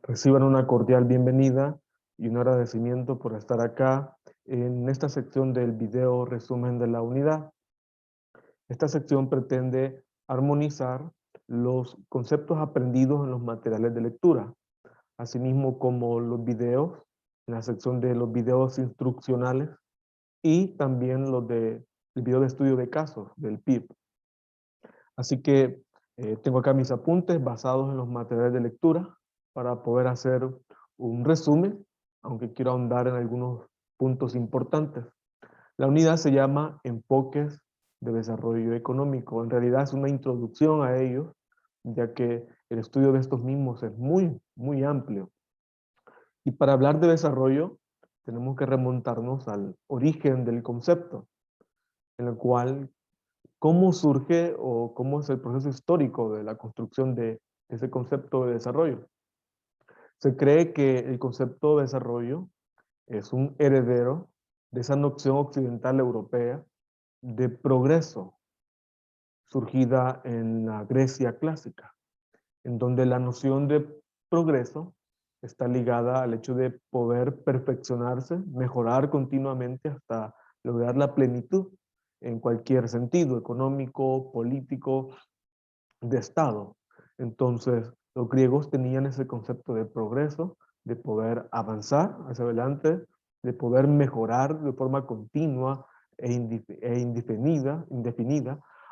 Reciban una cordial bienvenida y un agradecimiento por estar acá en esta sección del video resumen de la unidad. Esta sección pretende armonizar los conceptos aprendidos en los materiales de lectura, asimismo como los videos, en la sección de los videos instruccionales y también el video de estudio de casos del PIB. Así que tengo acá mis apuntes basados en los materiales de lectura para poder hacer un resumen, aunque quiero ahondar en algunos puntos importantes. La unidad se llama Enfoques de Desarrollo Económico. En realidad es una introducción a ellos, ya que el estudio de estos mismos es muy amplio. Y para hablar de desarrollo, tenemos que remontarnos al origen del concepto, en el cual cómo surge o cómo es el proceso histórico de la construcción de ese concepto de desarrollo. Se cree que el concepto de desarrollo es un heredero de esa noción occidental europea de progreso surgida en la Grecia clásica, en donde la noción de progreso está ligada al hecho de poder perfeccionarse, mejorar continuamente hasta lograr la plenitud en cualquier sentido, económico, político, de Estado. Entonces, los griegos tenían ese concepto de progreso, de poder avanzar hacia adelante, de poder mejorar de forma continua indefinida,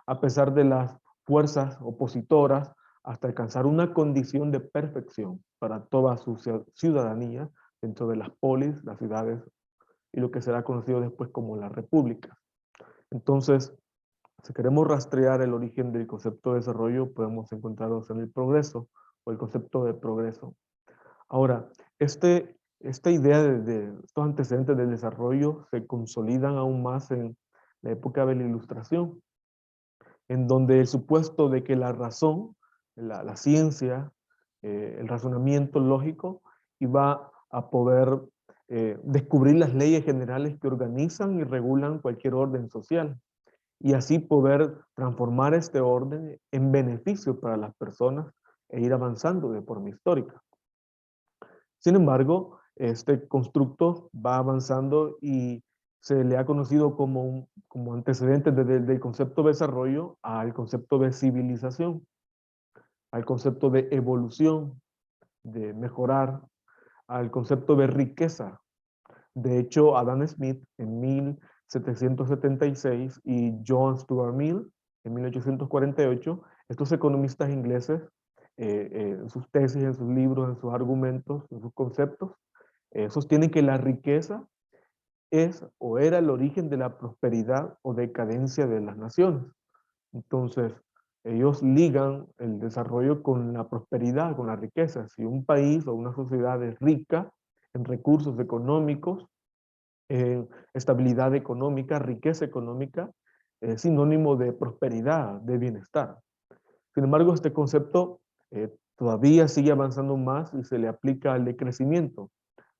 a pesar de las fuerzas opositoras, hasta alcanzar una condición de perfección para toda su ciudadanía dentro de las polis, las ciudades y lo que será conocido después como la república. Entonces, si queremos rastrear el origen del concepto de desarrollo, podemos encontrarlos en el progreso o el concepto de progreso. Ahora, esta idea de estos antecedentes del desarrollo se consolidan aún más en la época de la Ilustración, en donde el supuesto de que la razón, la ciencia, el razonamiento lógico, iba a poder descubrir las leyes generales que organizan y regulan cualquier orden social y así poder transformar este orden en beneficio para las personas e ir avanzando de forma histórica. Sin embargo, este constructo va avanzando y se le ha conocido como antecedente del concepto de desarrollo al concepto de civilización, al concepto de evolución, de mejorar, al concepto de riqueza. De hecho, Adam Smith en 1776 y John Stuart Mill en 1848, estos economistas ingleses, en sus tesis, en sus libros, en sus argumentos, en sus conceptos, sostienen que la riqueza es o era el origen de la prosperidad o decadencia de las naciones. Entonces, ellos ligan el desarrollo con la prosperidad, con la riqueza. Si un país o una sociedad es rica en recursos económicos, estabilidad económica, riqueza económica, es sinónimo de prosperidad, de bienestar. Sin embargo, este concepto todavía sigue avanzando más y se le aplica al de crecimiento.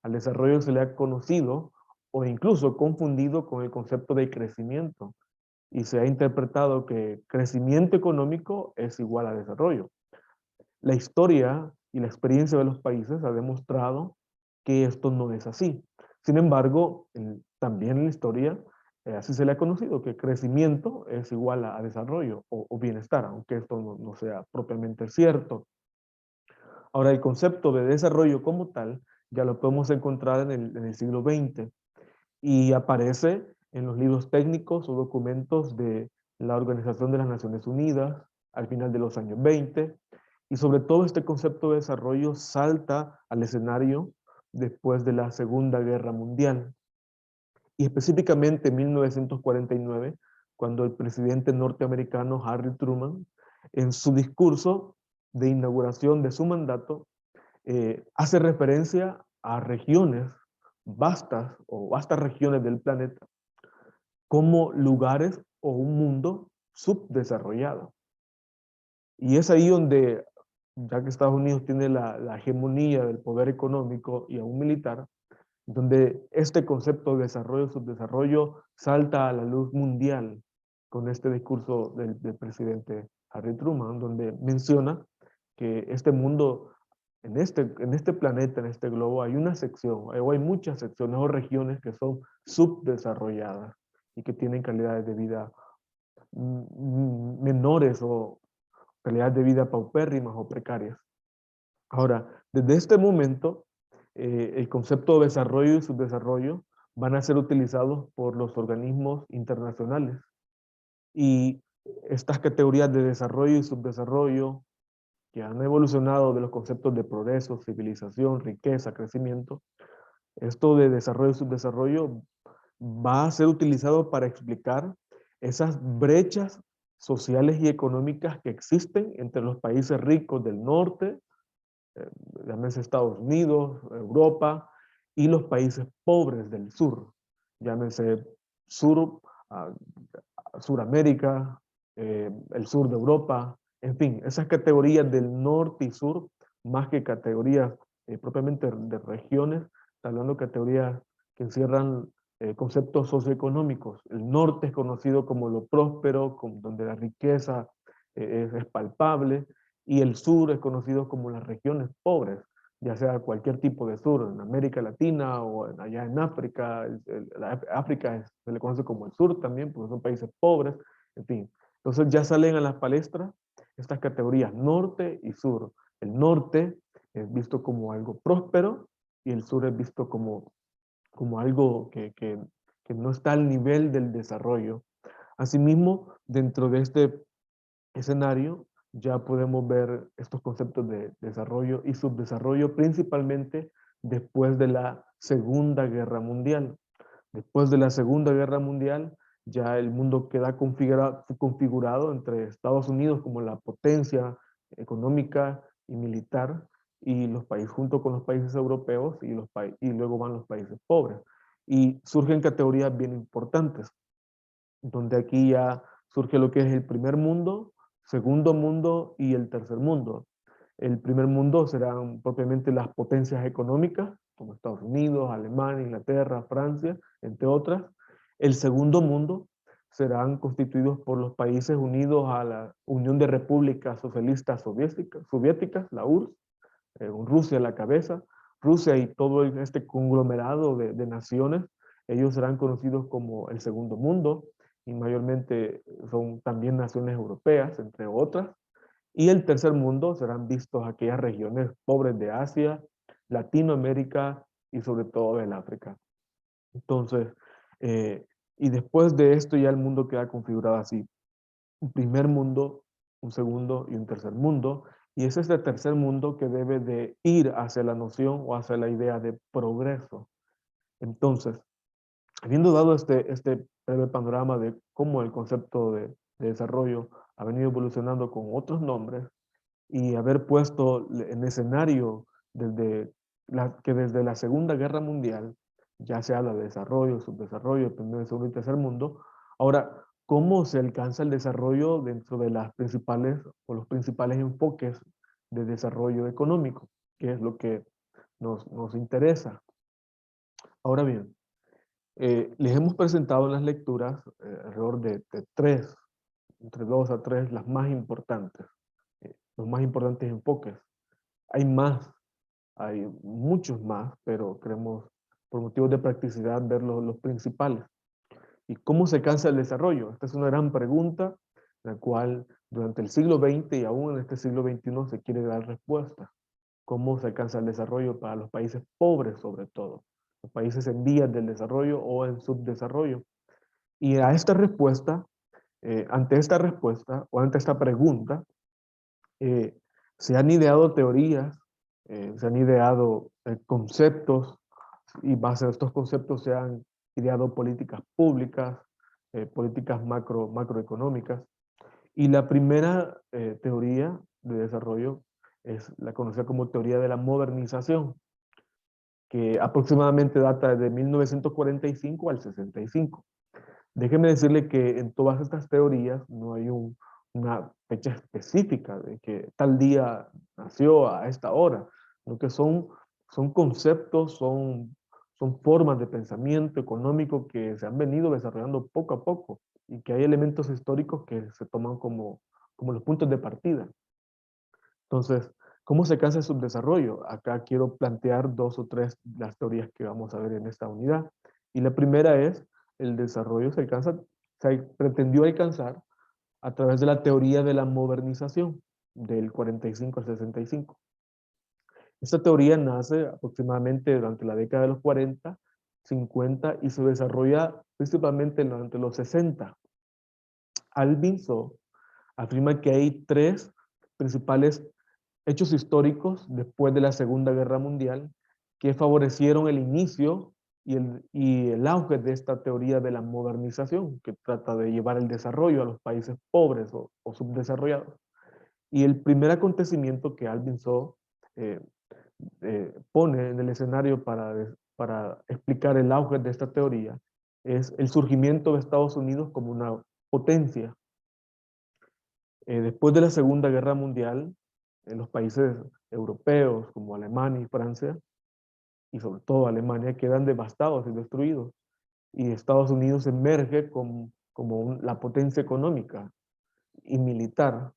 Al desarrollo se le ha conocido o incluso confundido con el concepto de crecimiento y se ha interpretado que crecimiento económico es igual a desarrollo. La historia y la experiencia de los países ha demostrado que esto no es así. Sin embargo, también en la historia, así se le ha conocido, que crecimiento es igual a desarrollo o bienestar, aunque esto no sea propiamente cierto. Ahora, el concepto de desarrollo como tal ya lo podemos encontrar en el siglo XX y aparece en los libros técnicos o documentos de la Organización de las Naciones Unidas al final de los años 20, y sobre todo este concepto de desarrollo salta al escenario después de la Segunda Guerra Mundial, y específicamente en 1949, cuando el presidente norteamericano Harry Truman, en su discurso de inauguración de su mandato, hace referencia a regiones vastas o vastas regiones del planeta como lugares o un mundo subdesarrollado. Y es ahí donde, ya que Estados Unidos tiene la hegemonía del poder económico y aún militar, donde este concepto de desarrollo, subdesarrollo, salta a la luz mundial con este discurso del presidente Harry Truman, donde menciona que este mundo en este planeta, en este globo, hay una sección, o hay muchas secciones o regiones que son subdesarrolladas y que tienen calidades de vida menores o calidades de vida paupérrimas o precarias. Ahora, desde este momento, el concepto de desarrollo y subdesarrollo van a ser utilizados por los organismos internacionales. Y estas categorías de desarrollo y subdesarrollo que han evolucionado de los conceptos de progreso, civilización, riqueza, crecimiento, esto de desarrollo y subdesarrollo va a ser utilizado para explicar esas brechas sociales y económicas que existen entre los países ricos del norte, eh, llámese Estados Unidos, Europa, y los países pobres del sur, llámese sur, uh, Suramérica, el sur de Europa, en fin, esas categorías del norte y sur, más que categorías propiamente de regiones, está hablando de categorías que encierran conceptos socioeconómicos. El norte es conocido como lo próspero, donde la riqueza es palpable, y el sur es conocido como las regiones pobres, ya sea cualquier tipo de sur, en América Latina o allá en África. África se le conoce como el sur también, porque son países pobres, en fin. Entonces ya salen a las palestras estas categorías norte y sur. El norte es visto como algo próspero y el sur es visto como algo que no está al nivel del desarrollo. Asimismo, dentro de este escenario ya podemos ver estos conceptos de desarrollo y subdesarrollo principalmente después de la Segunda Guerra Mundial. Después de la Segunda Guerra Mundial, ya el mundo queda configurado entre Estados Unidos como la potencia económica y militar, y los países, junto con los países europeos, y luego van los países pobres. Y surgen categorías bien importantes, donde aquí ya surge lo que es el primer mundo, segundo mundo y el tercer mundo. El primer mundo serán propiamente las potencias económicas, como Estados Unidos, Alemania, Inglaterra, Francia, entre otras. El segundo mundo serán constituidos por los países unidos a la Unión de Repúblicas Socialistas Soviéticas, la URSS, con Rusia a la cabeza. Rusia y todo este conglomerado de naciones, ellos serán conocidos como el segundo mundo, y mayormente son también naciones europeas, entre otras. Y el tercer mundo serán vistos aquellas regiones pobres de Asia, Latinoamérica y sobre todo del África. Entonces, eh, y después de esto ya el mundo queda configurado así: un primer mundo, un segundo y un tercer mundo. Y es este tercer mundo que debe de ir hacia la noción o hacia la idea de progreso. Entonces, habiendo dado este breve panorama de cómo el concepto de desarrollo ha venido evolucionando con otros nombres, y haber puesto en escenario que desde la Segunda Guerra Mundial ya se habla de desarrollo, subdesarrollo, primer, segundo y tercer mundo. Ahora, ¿cómo se alcanza el desarrollo dentro de las principales o los principales enfoques de desarrollo económico? Que es lo que nos interesa. Ahora bien, les hemos presentado en las lecturas alrededor de tres, entre dos a tres, las más importantes, los más importantes enfoques. Hay más, hay muchos más, pero queremos, por motivos de practicidad, ver los principales. ¿Y cómo se alcanza el desarrollo? Esta es una gran pregunta, la cual durante el siglo XX y aún en este siglo XXI se quiere dar respuesta. ¿Cómo se alcanza el desarrollo para los países pobres, sobre todo? Los países en vías del desarrollo o en subdesarrollo. Y a esta respuesta, ante esta respuesta o ante esta pregunta, eh, se han ideado teorías, se han ideado conceptos, y base a estos conceptos se han ideado políticas públicas, políticas macroeconómicas. Y la primera teoría de desarrollo es la conocida como teoría de la modernización, que aproximadamente data de 1945 al 65. Déjeme decirle que en todas estas teorías no hay una fecha específica de que tal día nació a esta hora, lo que son conceptos, son formas de pensamiento económico que se han venido desarrollando poco a poco, y que hay elementos históricos que se toman como los puntos de partida. Entonces, ¿Cómo se alcanza el subdesarrollo? Acá quiero plantear dos o tres las teorías que vamos a ver en esta unidad. Y la primera es, el desarrollo se pretendió alcanzar a través de la teoría de la modernización del 45 al 65. Esta teoría nace aproximadamente durante la década de los 40, 50 y se desarrolla principalmente durante los 60. Alvinson afirma que hay tres principales hechos históricos después de la Segunda Guerra Mundial que favorecieron el inicio y el auge de esta teoría de la modernización, que trata de llevar el desarrollo a los países pobres o subdesarrollados. Y el primer acontecimiento que Alvinson eh, pone en el escenario para explicar el auge de esta teoría es el surgimiento de Estados Unidos como una potencia. Después de la Segunda Guerra Mundial, en los países europeos como Alemania y Francia, y sobre todo Alemania, quedan devastados y destruidos. Y Estados Unidos emerge como la potencia económica y militar.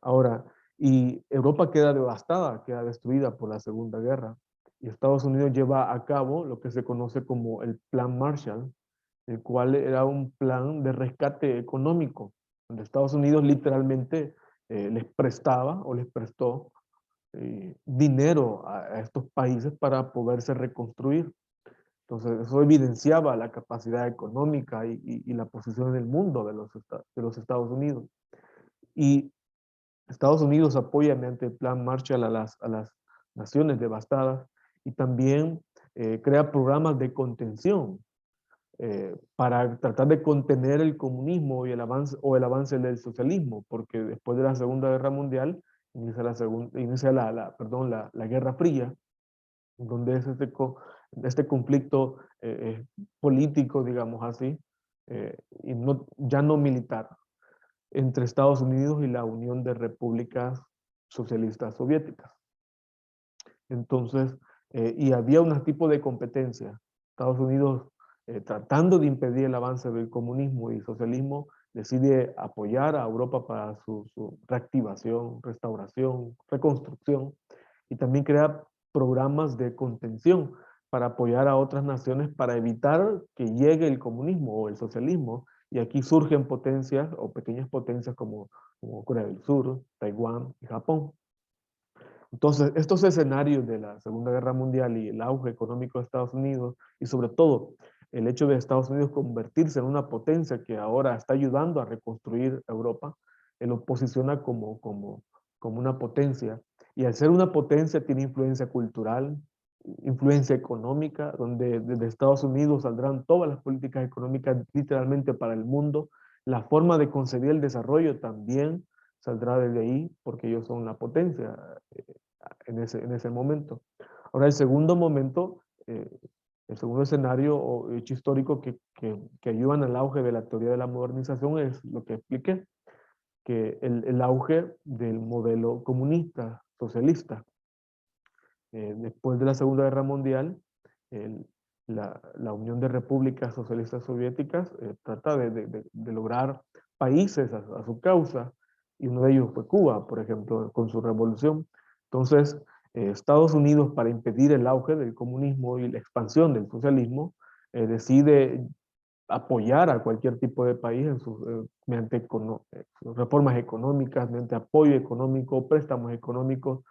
Ahora, y Europa queda devastada, queda destruida por la Segunda Guerra. Y Estados Unidos lleva a cabo lo que se conoce como el Plan Marshall, el cual era un plan de rescate económico, donde Estados Unidos literalmente les prestaba o les prestó dinero a estos países para poderse reconstruir. Entonces, eso evidenciaba la capacidad económica y la posición en el mundo de los Estados Unidos. Y Estados Unidos apoya mediante el Plan Marshall a las naciones devastadas y también crea programas de contención para tratar de contener el comunismo y el avance del socialismo, porque después de la Segunda Guerra Mundial inicia la Guerra Fría, donde es este conflicto político, digamos así, y ya no militar, entre Estados Unidos y la Unión de Repúblicas Socialistas Soviéticas. Entonces, y había un tipo de competencia. Estados Unidos, tratando de impedir el avance del comunismo y socialismo, decide apoyar a Europa para su reactivación, restauración, reconstrucción, y también crea programas de contención para apoyar a otras naciones para evitar que llegue el comunismo o el socialismo. Y aquí surgen potencias o pequeñas potencias como Corea del Sur, Taiwán y Japón. Entonces, estos escenarios de la Segunda Guerra Mundial y el auge económico de Estados Unidos, y sobre todo el hecho de Estados Unidos convertirse en una potencia que ahora está ayudando a reconstruir Europa, lo posiciona como una potencia. Y al ser una potencia tiene influencia cultural, influencia económica, donde desde Estados Unidos saldrán todas las políticas económicas literalmente para el mundo. La forma de concebir el desarrollo también saldrá desde ahí, porque ellos son la potencia en ese momento. Ahora, el segundo momento, el segundo escenario o hecho histórico que ayudan al auge de la teoría de la modernización es lo que expliqué, que el auge del modelo comunista, socialista. Después de la Segunda Guerra Mundial, el, la Unión de Repúblicas Socialistas Soviéticas trata de lograr países a su causa, y uno de ellos fue Cuba, por ejemplo, con su revolución. Entonces, Estados Unidos, para impedir el auge del comunismo y la expansión del socialismo, decide apoyar a cualquier tipo de país mediante reformas económicas, mediante apoyo económico, préstamos económicos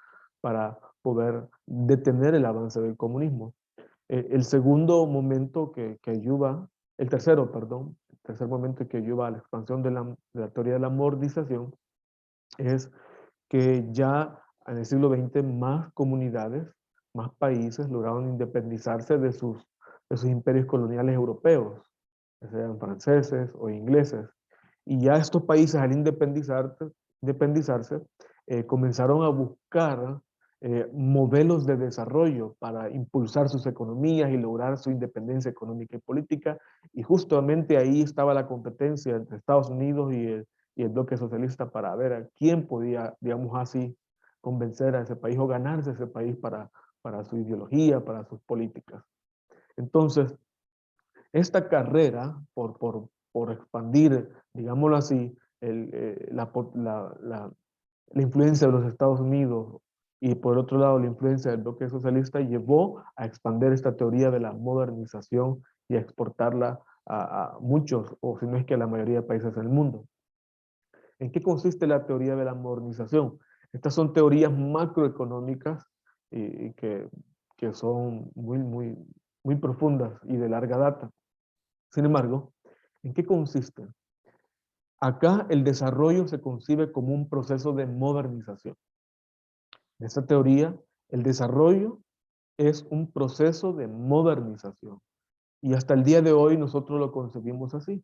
para poder detener el avance del comunismo. El segundo momento que ayuda, el tercero, perdón, el tercer momento que ayuda a la expansión de la teoría de la modernización es que ya en el siglo XX más comunidades, más países lograron independizarse de sus imperios coloniales europeos, ya sean franceses o ingleses. Y ya estos países al independizarse comenzaron a buscar modelos de desarrollo para impulsar sus economías y lograr su independencia económica y política. Y justamente ahí estaba la competencia entre Estados Unidos y el bloque socialista para ver a quién podía, digamos así, convencer a ese país o ganarse ese país para su ideología, para sus políticas. Entonces, esta carrera por expandir, digámoslo así, la influencia de los Estados Unidos y por otro lado la influencia del bloque socialista llevó a expandir esta teoría de la modernización y a exportarla a muchos, o si no es que a la mayoría de países del mundo. ¿En qué consiste la teoría de la modernización? Estas son teorías macroeconómicas y que son muy profundas y de larga data. Sin embargo, ¿en qué consisten? Acá el desarrollo se concibe como un proceso de modernización. En esta teoría, el desarrollo es un proceso de modernización. Y hasta el día de hoy nosotros lo concebimos así.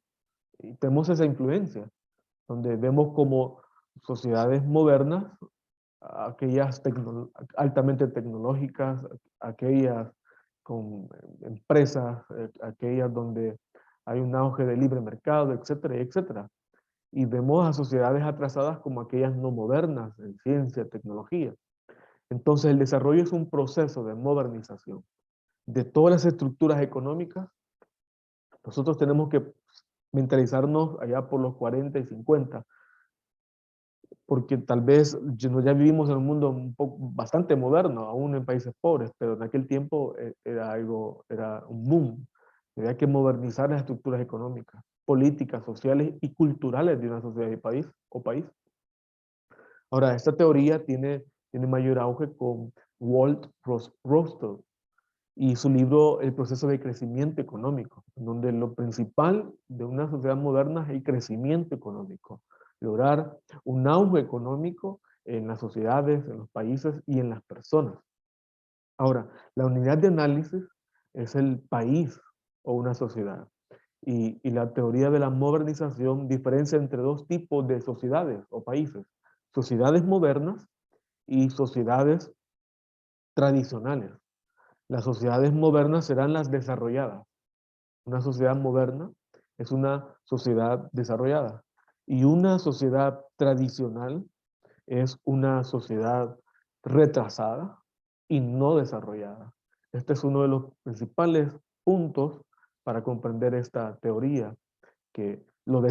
Y tenemos esa influencia, donde vemos como sociedades modernas, aquellas altamente tecnológicas, aquellas con empresas, aquellas donde hay un auge de libre mercado, etcétera, etcétera. Y vemos a sociedades atrasadas como aquellas no modernas en ciencia, tecnología. Entonces el desarrollo es un proceso de modernización de todas las estructuras económicas. Nosotros tenemos que mentalizarnos allá por los 40 y 50, porque tal vez ya vivimos en un mundo un poco, bastante moderno, aún en países pobres, pero en aquel tiempo era un boom. Había que modernizar las estructuras económicas, políticas, sociales y culturales de una sociedad y país, o país. Ahora, esta teoría tiene mayor auge con Walt Rostow y su libro El proceso de crecimiento económico, donde lo principal de una sociedad moderna es el crecimiento económico, lograr un auge económico en las sociedades, en los países y en las personas. Ahora, la unidad de análisis es el país o una sociedad. Y la teoría de la modernización diferencia entre dos tipos de sociedades o países. Sociedades modernas y sociedades tradicionales. Las sociedades modernas serán las desarrolladas. Una sociedad moderna es una sociedad desarrollada. Y una sociedad tradicional es una sociedad retrasada y no desarrollada. Este es uno de los principales puntos para comprender esta teoría, que lo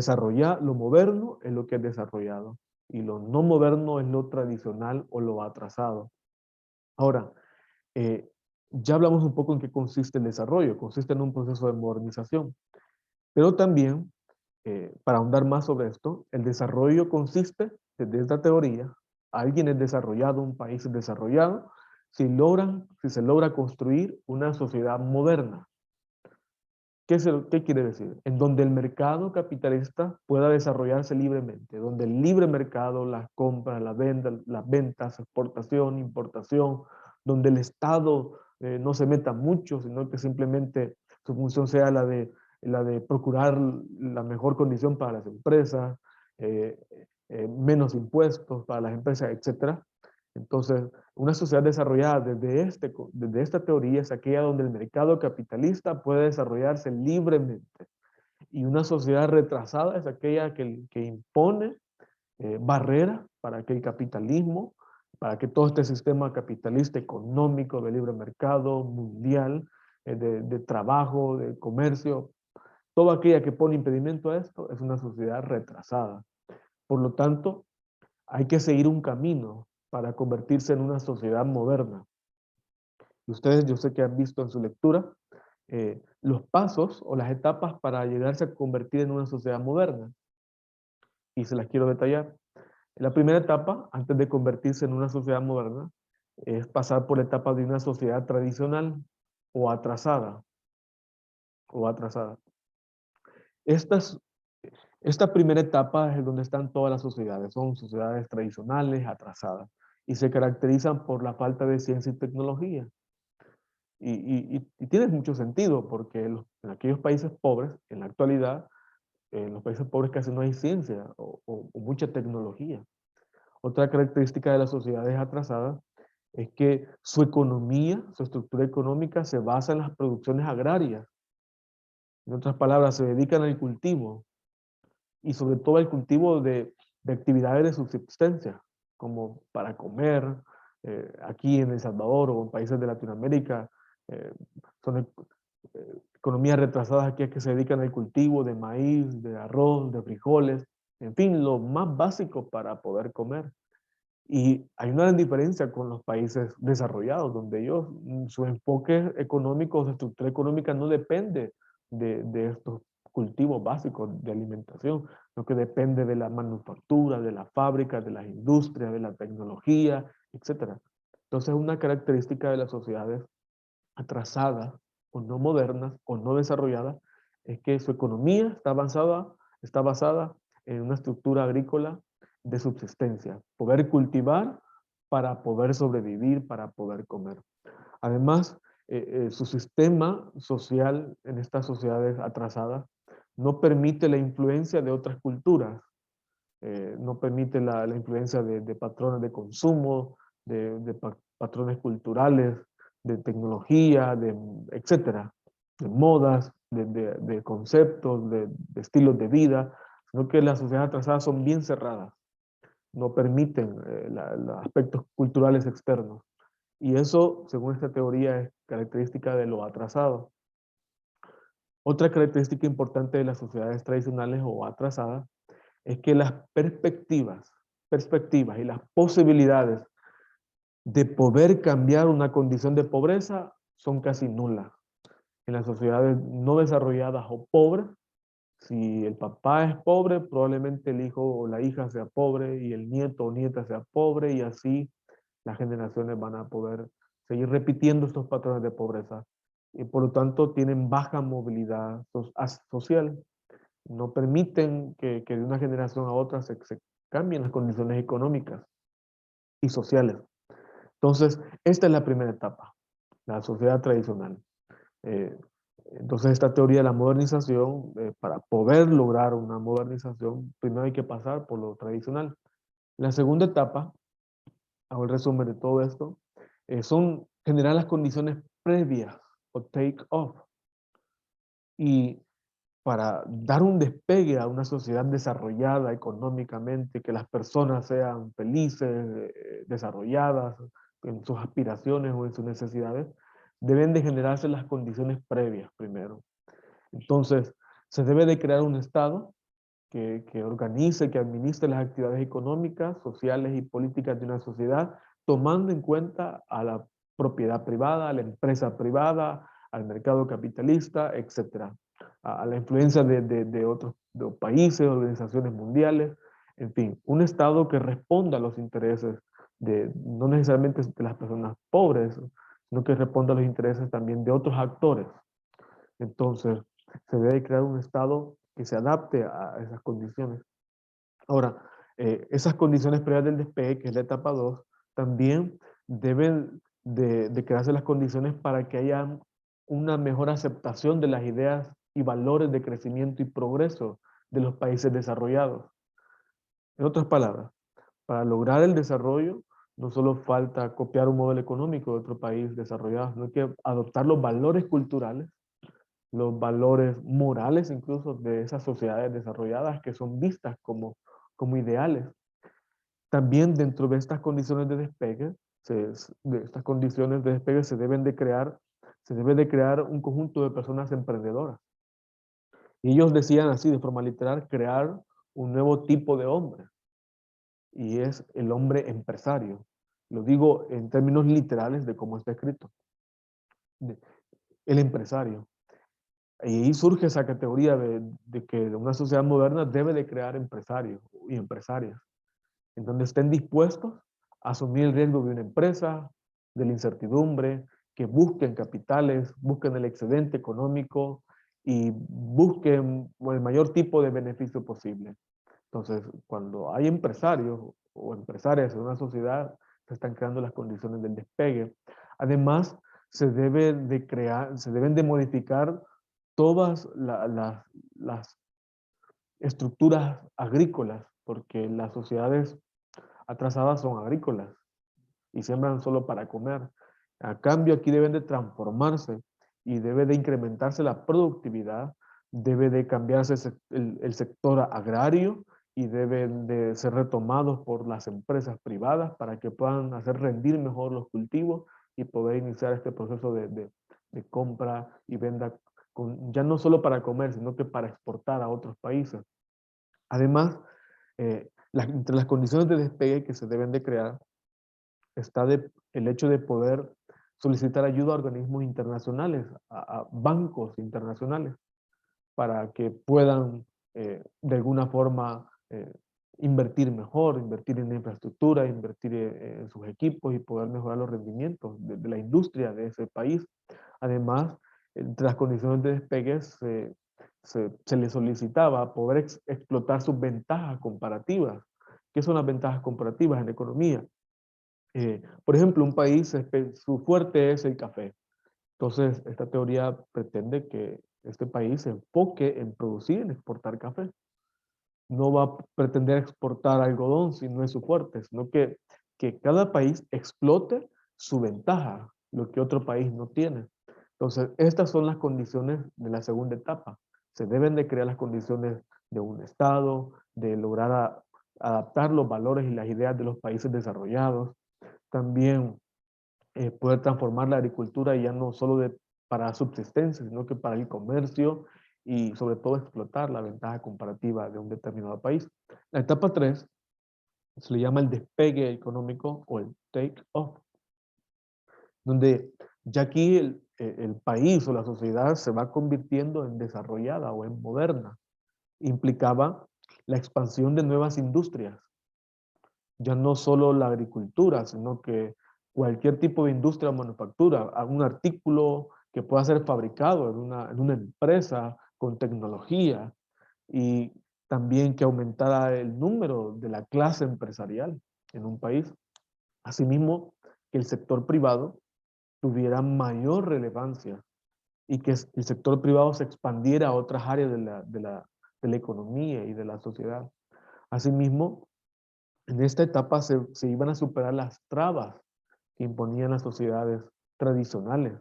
moderno es lo que es desarrollado y lo no moderno es lo tradicional o lo atrasado. Ahora, eh, ya hablamos un poco en qué consiste el desarrollo, consiste en un proceso de modernización, pero también, para ahondar más sobre esto, el desarrollo consiste, desde esta teoría, alguien es desarrollado, un país es desarrollado, si se logra construir una sociedad moderna. ¿Qué quiere decir? En donde el mercado capitalista pueda desarrollarse libremente, donde el libre mercado, las compras, las ventas, exportación, importación, donde el Estado no se meta mucho, sino que simplemente su función sea la de procurar la mejor condición para las empresas, eh, menos impuestos para las empresas, etcétera. Entonces, una sociedad desarrollada desde esta teoría es aquella donde el mercado capitalista puede desarrollarse libremente. Y una sociedad retrasada es aquella que impone barreras para que el capitalismo, para que todo este sistema capitalista económico de libre mercado, mundial, de trabajo, de comercio, toda aquella que pone impedimento a esto es una sociedad retrasada. Por lo tanto, hay que seguir un camino para convertirse en una sociedad moderna. Y ustedes, yo sé que han visto en su lectura los pasos o las etapas para llegarse a convertir en una sociedad moderna. Y se las quiero detallar. La primera etapa, antes de convertirse en una sociedad moderna, es pasar por la etapa de una sociedad tradicional o atrasada. O atrasada. Estas Esta primera etapa es donde están todas las sociedades, son sociedades tradicionales, atrasadas, y se caracterizan por la falta de ciencia y tecnología. Y tiene mucho sentido, porque en aquellos países pobres, en la actualidad, en los países pobres casi no hay ciencia o mucha tecnología. Otra característica de las sociedades atrasadas es que su economía, su estructura económica se basa en las producciones agrarias. En otras palabras, se dedican al cultivo, y sobre todo el cultivo de actividades de subsistencia, como para comer, aquí en El Salvador o en países de Latinoamérica, eh, son economías retrasadas aquí que se dedican al cultivo de maíz, de arroz, de frijoles, en fin, lo más básico para poder comer. Y hay una gran diferencia con los países desarrollados, donde ellos, su enfoque económico, su estructura económica no depende de estos cultivos básicos de alimentación, sino que depende de la manufactura, de la fábrica, de las industrias, de la tecnología, etcétera. Entonces, una característica de las sociedades atrasadas o no modernas o no desarrolladas es que su economía está basada en una estructura agrícola de subsistencia, poder cultivar para poder sobrevivir, para poder comer. Además, su sistema social en estas sociedades atrasadas no permite la influencia de otras culturas, no permite la influencia de patrones de consumo, de patrones culturales, de tecnología, etcétera, de modas, de conceptos, de estilos de vida, sino que las sociedades atrasadas son bien cerradas, no permiten los aspectos culturales externos. Y eso, según esta teoría, es característica de lo atrasado. Otra característica importante de las sociedades tradicionales o atrasadas es que las perspectivas y las posibilidades de poder cambiar una condición de pobreza son casi nulas. En las sociedades no desarrolladas o pobres, si el papá es pobre, probablemente el hijo o la hija sea pobre y el nieto o nieta sea pobre y así las generaciones van a poder seguir repitiendo estos patrones de pobreza y por lo tanto tienen baja movilidad social. No permiten que de una generación a otra se cambien las condiciones económicas y sociales. Entonces, esta es la primera etapa, la sociedad tradicional. Eh, entonces, esta teoría de la modernización, para poder lograr una modernización, primero hay que pasar por lo tradicional. La segunda etapa, hago el resumen de todo esto, son generar las condiciones previas o take off. Y para dar un despegue a una sociedad desarrollada económicamente, que las personas sean felices, desarrolladas en sus aspiraciones o en sus necesidades, deben de generarse las condiciones previas primero. Entonces, se debe de crear un Estado que organice, que administre las actividades económicas, sociales y políticas de una sociedad, tomando en cuenta a la propiedad privada, a la empresa privada, al mercado capitalista, etc. A la influencia de otros países, organizaciones mundiales, en fin, un Estado que responda a los intereses no necesariamente de las personas pobres, sino que responda a los intereses también de otros actores. Entonces, se debe crear un Estado que se adapte a esas condiciones. Ahora, esas condiciones previas del despegue, que es la etapa 2, también deben de crearse las condiciones para que haya una mejor aceptación de las ideas y valores de crecimiento y progreso de los países desarrollados. En otras palabras, para lograr el desarrollo, no solo falta copiar un modelo económico de otro país desarrollado, sino que adoptar los valores culturales, los valores morales incluso de esas sociedades desarrolladas que son vistas como ideales. También dentro de estas condiciones de despegue, de estas condiciones de despegue se debe de crear un conjunto de personas emprendedoras. Y ellos decían así, de forma literal, crear un nuevo tipo de hombre, y es el hombre empresario. Lo digo en términos literales de cómo está escrito. El empresario. Y ahí surge esa categoría de que una sociedad moderna debe de crear empresarios y empresarias, en donde estén dispuestos a asumir el riesgo de una empresa, de la incertidumbre, que busquen capitales, busquen el excedente económico y busquen el mayor tipo de beneficio posible. Entonces, cuando hay empresarios o empresarias en una sociedad, se están creando las condiciones del despegue. Además, se deben de modificar todas las estructuras agrícolas, porque las sociedades atrasadas son agrícolas y siembran solo para comer. A cambio, aquí deben de transformarse y debe de incrementarse la productividad, debe de cambiarse el sector agrario y deben de ser retomados por las empresas privadas para que puedan hacer rendir mejor los cultivos y poder iniciar este proceso de compra y venta, ya no solo para comer, sino que para exportar a otros países. Además, Entre las condiciones de despegue que se deben de crear está el hecho de poder solicitar ayuda a organismos internacionales, a bancos internacionales, para que puedan de alguna forma invertir mejor, invertir en la infraestructura, invertir en sus equipos y poder mejorar los rendimientos de la industria de ese país. Además, entre las condiciones de despegue se le solicitaba poder explotar sus ventajas comparativas. ¿Qué son las ventajas comparativas en la economía? Por ejemplo, un país, su fuerte es el café. Entonces, esta teoría pretende que este país se enfoque en producir, en exportar café. No va a pretender exportar algodón si no es su fuerte, sino que cada país explote su ventaja, lo que otro país no tiene. Entonces, estas son las condiciones de la segunda etapa. Se deben de crear las condiciones de un Estado, de lograr adaptar los valores y las ideas de los países desarrollados. También poder transformar la agricultura ya no solo para subsistencia, sino que para el comercio y sobre todo explotar la ventaja comparativa de un determinado país. La etapa 3 se le llama el despegue económico o el take-off, donde ya aquí el país o la sociedad se va convirtiendo en desarrollada o en moderna. Implicaba la expansión de nuevas industrias, ya no solo la agricultura, sino que cualquier tipo de industria o manufactura, algún artículo que pueda ser fabricado en una empresa con tecnología y también que aumentara el número de la clase empresarial en un país. Asimismo, que el sector privado tuviera mayor relevancia y que el sector privado se expandiera a otras áreas de la economía y de la sociedad. Asimismo, en esta etapa se iban a superar las trabas que imponían las sociedades tradicionales,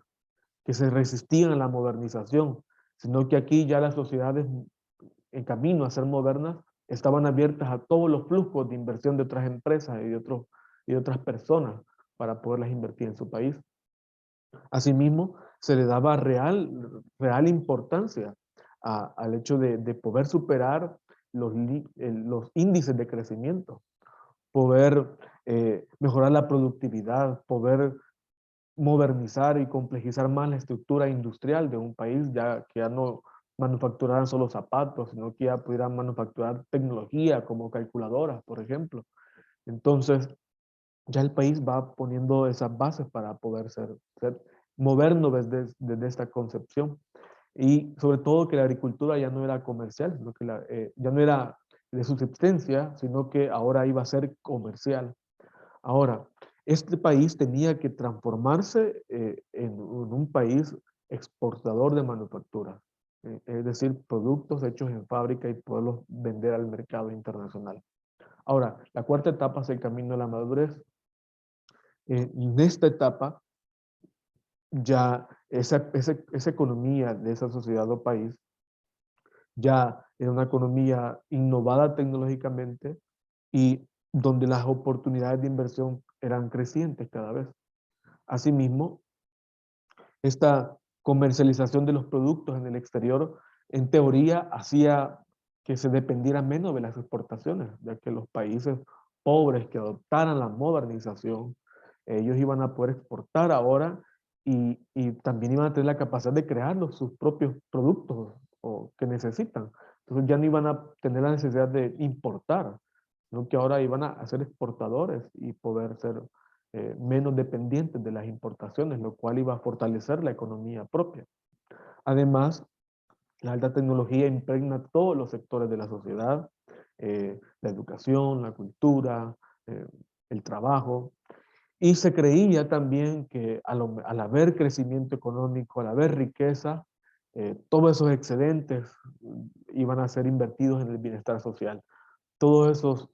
que se resistían a la modernización, sino que aquí ya las sociedades en camino a ser modernas estaban abiertas a todos los flujos de inversión de otras empresas y de otras personas para poderlas invertir en su país. Asimismo, se le daba real importancia al hecho de poder superar los índices de crecimiento, poder mejorar la productividad, poder modernizar y complejizar más la estructura industrial de un país, ya que ya no manufacturaran solo zapatos, sino que ya pudieran manufacturar tecnología como calculadoras, por ejemplo. Entonces, ya el país va poniendo esas bases para poder ser moderno desde esta concepción. Y sobre todo que la agricultura ya no era comercial, sino que ya no era de subsistencia, sino que ahora iba a ser comercial. Ahora, este país tenía que transformarse en un país exportador de manufactura, es decir, productos hechos en fábrica y poderlos vender al mercado internacional. Ahora, la cuarta etapa es el camino a la madurez. En esta etapa, ya esa economía de esa sociedad o país ya era una economía innovada tecnológicamente y donde las oportunidades de inversión eran crecientes cada vez. Asimismo, esta comercialización de los productos en el exterior, en teoría, hacía que se dependiera menos de las exportaciones, ya que los países pobres que adoptaran la modernización, ellos iban a poder exportar ahora y también iban a tener la capacidad de crear sus propios productos que necesitan. Entonces ya no iban a tener la necesidad de importar, sino que ahora iban a ser exportadores y poder ser menos dependientes de las importaciones, lo cual iba a fortalecer la economía propia. Además, la alta tecnología impregna todos los sectores de la sociedad, la educación, la cultura, eh, el trabajo, y se creía también que al haber crecimiento económico, al haber riqueza, todos esos excedentes iban a ser invertidos en el bienestar social. Todos esos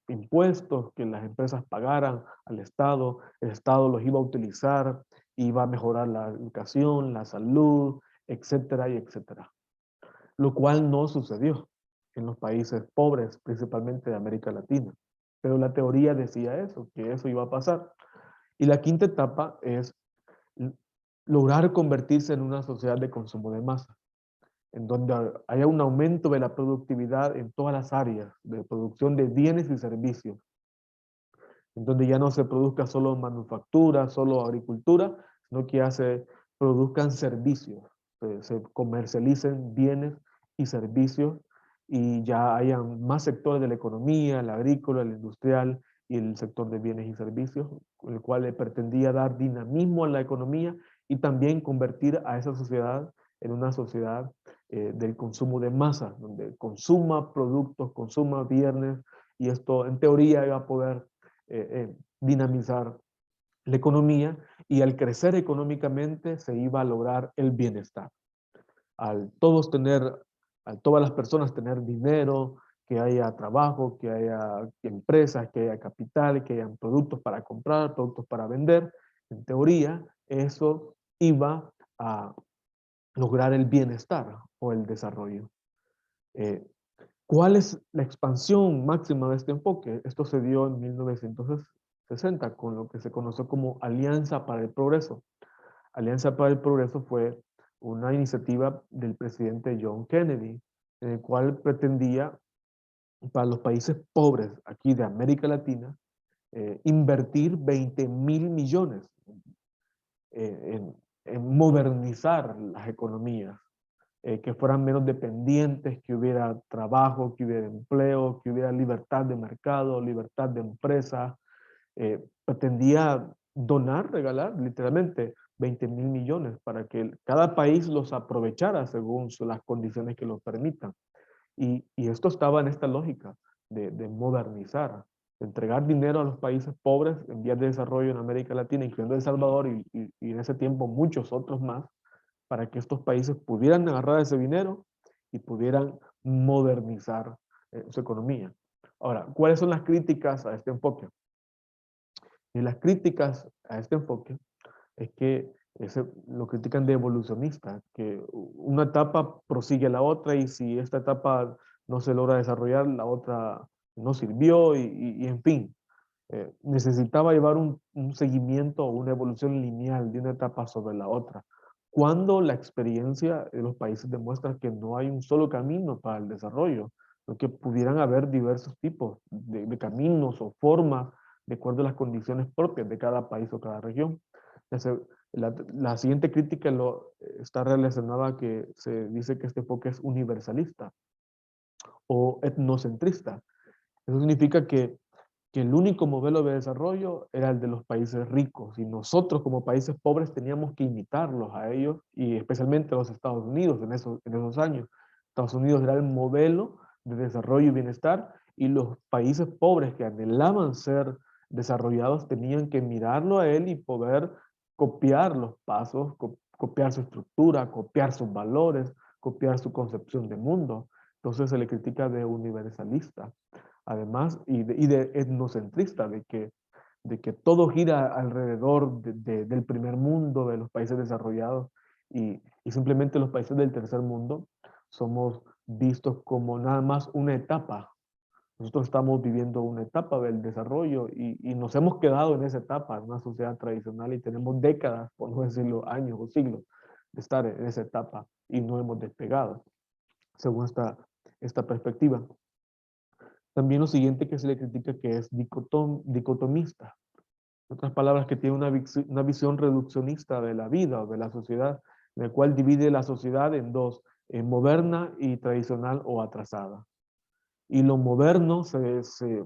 impuestos que las empresas pagaran al Estado, el Estado los iba a utilizar, iba a mejorar la educación, la salud, etcétera y etcétera. Lo cual no sucedió en los países pobres, principalmente de América Latina. Pero la teoría decía eso, que eso iba a pasar. Y la quinta etapa es lograr convertirse en una sociedad de consumo de masa. en donde haya un aumento de la productividad en todas las áreas de producción de bienes y servicios, en donde ya no se produzca solo manufactura, solo agricultura, sino que ya se produzcan servicios, se comercialicen bienes y servicios y ya hayan más sectores de la economía, el agrícola, el industrial y el sector de bienes y servicios, con el cual le pretendía dar dinamismo a la economía y también convertir a esa sociedad en una sociedad del consumo de masa, donde consuma productos, consuma bienes, y esto en teoría iba a poder dinamizar la economía, y al crecer económicamente se iba a lograr el bienestar. Al todos tener, a todas las personas tener dinero, que haya trabajo, que haya empresas, que haya capital, que hayan productos para comprar, productos para vender, en teoría eso iba a lograr el bienestar o el desarrollo. Eh, ¿Cuál es la expansión máxima de este enfoque? Esto se dio en 1960 con lo que se conoció como Alianza para el Progreso. Alianza para el Progreso fue una iniciativa del presidente John Kennedy, en el cual pretendía para los países pobres aquí de América Latina invertir 20.000 millones en modernizar las economías, que fueran menos dependientes, que hubiera trabajo, que hubiera empleo, que hubiera libertad de mercado, libertad de empresa. Pretendía donar, regalar literalmente 20.000 millones para que cada país los aprovechara según las condiciones que los permitan. Y esto estaba en esta lógica de modernizar, de entregar dinero a los países pobres en vías de desarrollo en América Latina, incluyendo El Salvador y en ese tiempo muchos otros más, para que estos países pudieran agarrar ese dinero y pudieran modernizar su economía. Ahora, ¿cuáles son las críticas a este enfoque? Y las críticas a este enfoque es que lo critican de evolucionista, que una etapa prosigue a la otra y si esta etapa no se logra desarrollar, la otra no sirvió y en fin, necesitaba llevar un seguimiento o una evolución lineal de una etapa sobre la otra, cuando la experiencia de los países demuestra que no hay un solo camino para el desarrollo, sino que pudieran haber diversos tipos de caminos o formas de acuerdo a las condiciones propias de cada país o cada región. La siguiente crítica está relacionada a que se dice que este enfoque es universalista o etnocentrista. Eso significa que el único modelo de desarrollo era el de los países ricos y nosotros como países pobres teníamos que imitarlos a ellos y especialmente a los Estados Unidos en esos años. Estados Unidos era el modelo de desarrollo y bienestar y los países pobres que anhelaban ser desarrollados tenían que mirarlo a él y poder copiar los pasos, copiar su estructura, copiar sus valores, copiar su concepción de mundo. Entonces se le critica de universalista además, y de etnocentrista, de que todo gira alrededor del primer mundo, de los países desarrollados, y simplemente los países del tercer mundo somos vistos como nada más una etapa. Nosotros estamos viviendo una etapa del desarrollo y nos hemos quedado en esa etapa, en una sociedad tradicional, y tenemos décadas, por no decirlo años o siglos, de estar en esa etapa y no hemos despegado, según esta perspectiva. También lo siguiente que se le critica que es dicotomista. En otras palabras, que tiene una visión reduccionista de la vida o de la sociedad, en el cual divide la sociedad en dos, moderna y tradicional o atrasada. Y lo moderno se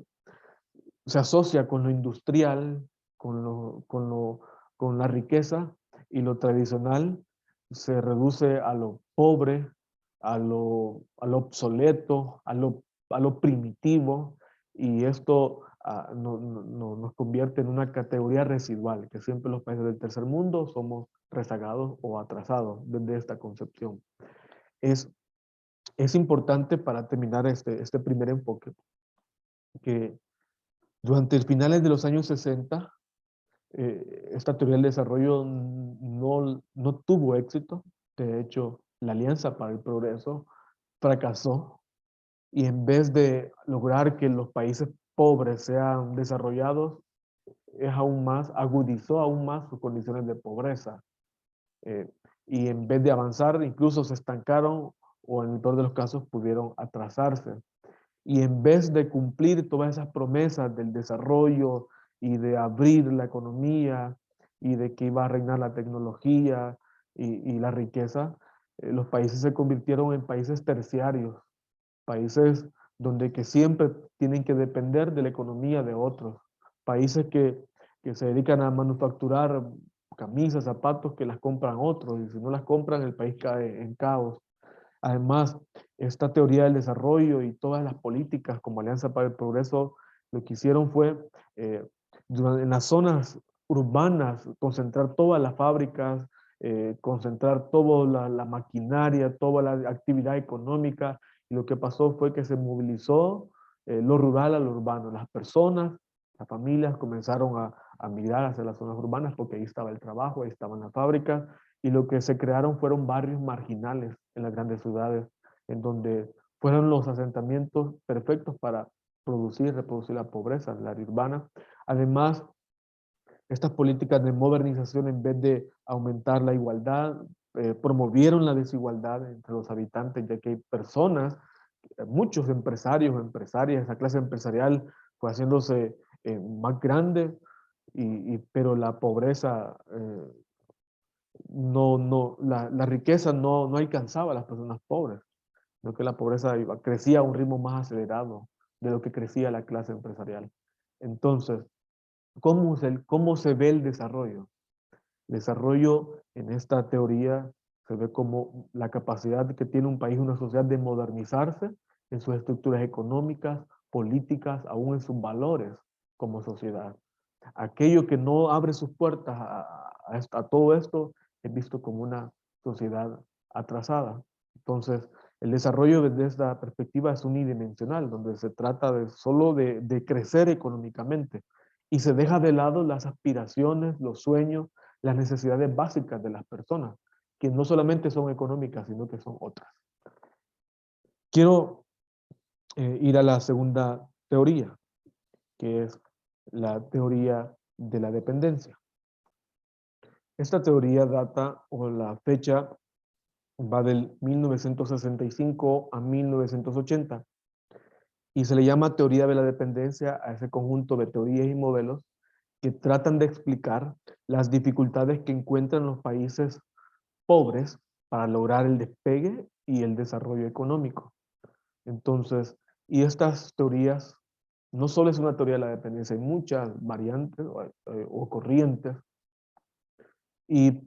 asocia con lo industrial, con la riqueza, y lo tradicional se reduce a lo pobre, a lo obsoleto, a lo primitivo, y esto nos convierte en una categoría residual, que siempre los países del tercer mundo somos rezagados o atrasados desde esta concepción. Es, es importante para terminar este primer enfoque que durante finales de los años 60, esta teoría del desarrollo no tuvo éxito. De hecho, la Alianza para el Progreso fracasó y en vez de lograr que los países pobres sean desarrollados, agudizó aún más sus condiciones de pobreza. Eh, y en vez de avanzar, incluso se estancaron o en el peor de los casos pudieron atrasarse. Y en vez de cumplir todas esas promesas del desarrollo y de abrir la economía y de que iba a reinar la tecnología y la riqueza, los países se convirtieron en países terciarios, países donde que siempre tienen que depender de la economía de otros, países que se dedican a manufacturar camisas, zapatos que las compran otros, y si no las compran el país cae en caos. Además, esta teoría del desarrollo y todas las políticas como Alianza para el Progreso lo que hicieron fue eh, en las zonas urbanas concentrar todas las fábricas, concentrar toda la maquinaria, toda la actividad económica, y lo que pasó fue que se movilizó lo rural a lo urbano. Las personas, las familias comenzaron a migrar hacia las zonas urbanas porque ahí estaba el trabajo, ahí estaban las fábricas, y lo que se crearon fueron barrios marginales en las grandes ciudades, en donde fueron los asentamientos perfectos para producir y reproducir la pobreza en la área urbana. Además, estas políticas de modernización, en vez de aumentar la igualdad, promovieron la desigualdad entre los habitantes, ya que hay personas, muchos empresarios, empresarias, esa clase empresarial fue haciéndose más grande, pero la pobreza la riqueza no alcanzaba a las personas pobres, sino que la pobreza crecía a un ritmo más acelerado de lo que crecía la clase empresarial. Entonces, ¿cómo se ve el desarrollo? El desarrollo en esta teoría se ve como la capacidad que tiene un país, una sociedad de modernizarse en sus estructuras económicas, políticas, aún en sus valores como sociedad. Aquello que no abre sus puertas a todo esto es visto como una sociedad atrasada. Entonces, el desarrollo desde esta perspectiva es unidimensional, donde se trata solo de crecer económicamente y se deja de lado las aspiraciones, los sueños, las necesidades básicas de las personas, que no solamente son económicas, sino que son otras. Quiero ir a la segunda teoría, que es la teoría de la dependencia. Esta teoría data, o la fecha va del 1965 a 1980, y se le llama teoría de la dependencia a ese conjunto de teorías y modelos que tratan de explicar las dificultades que encuentran los países pobres para lograr el despegue y el desarrollo económico. Entonces, y estas teorías, no solo es una teoría de la dependencia, hay muchas variantes o corrientes, y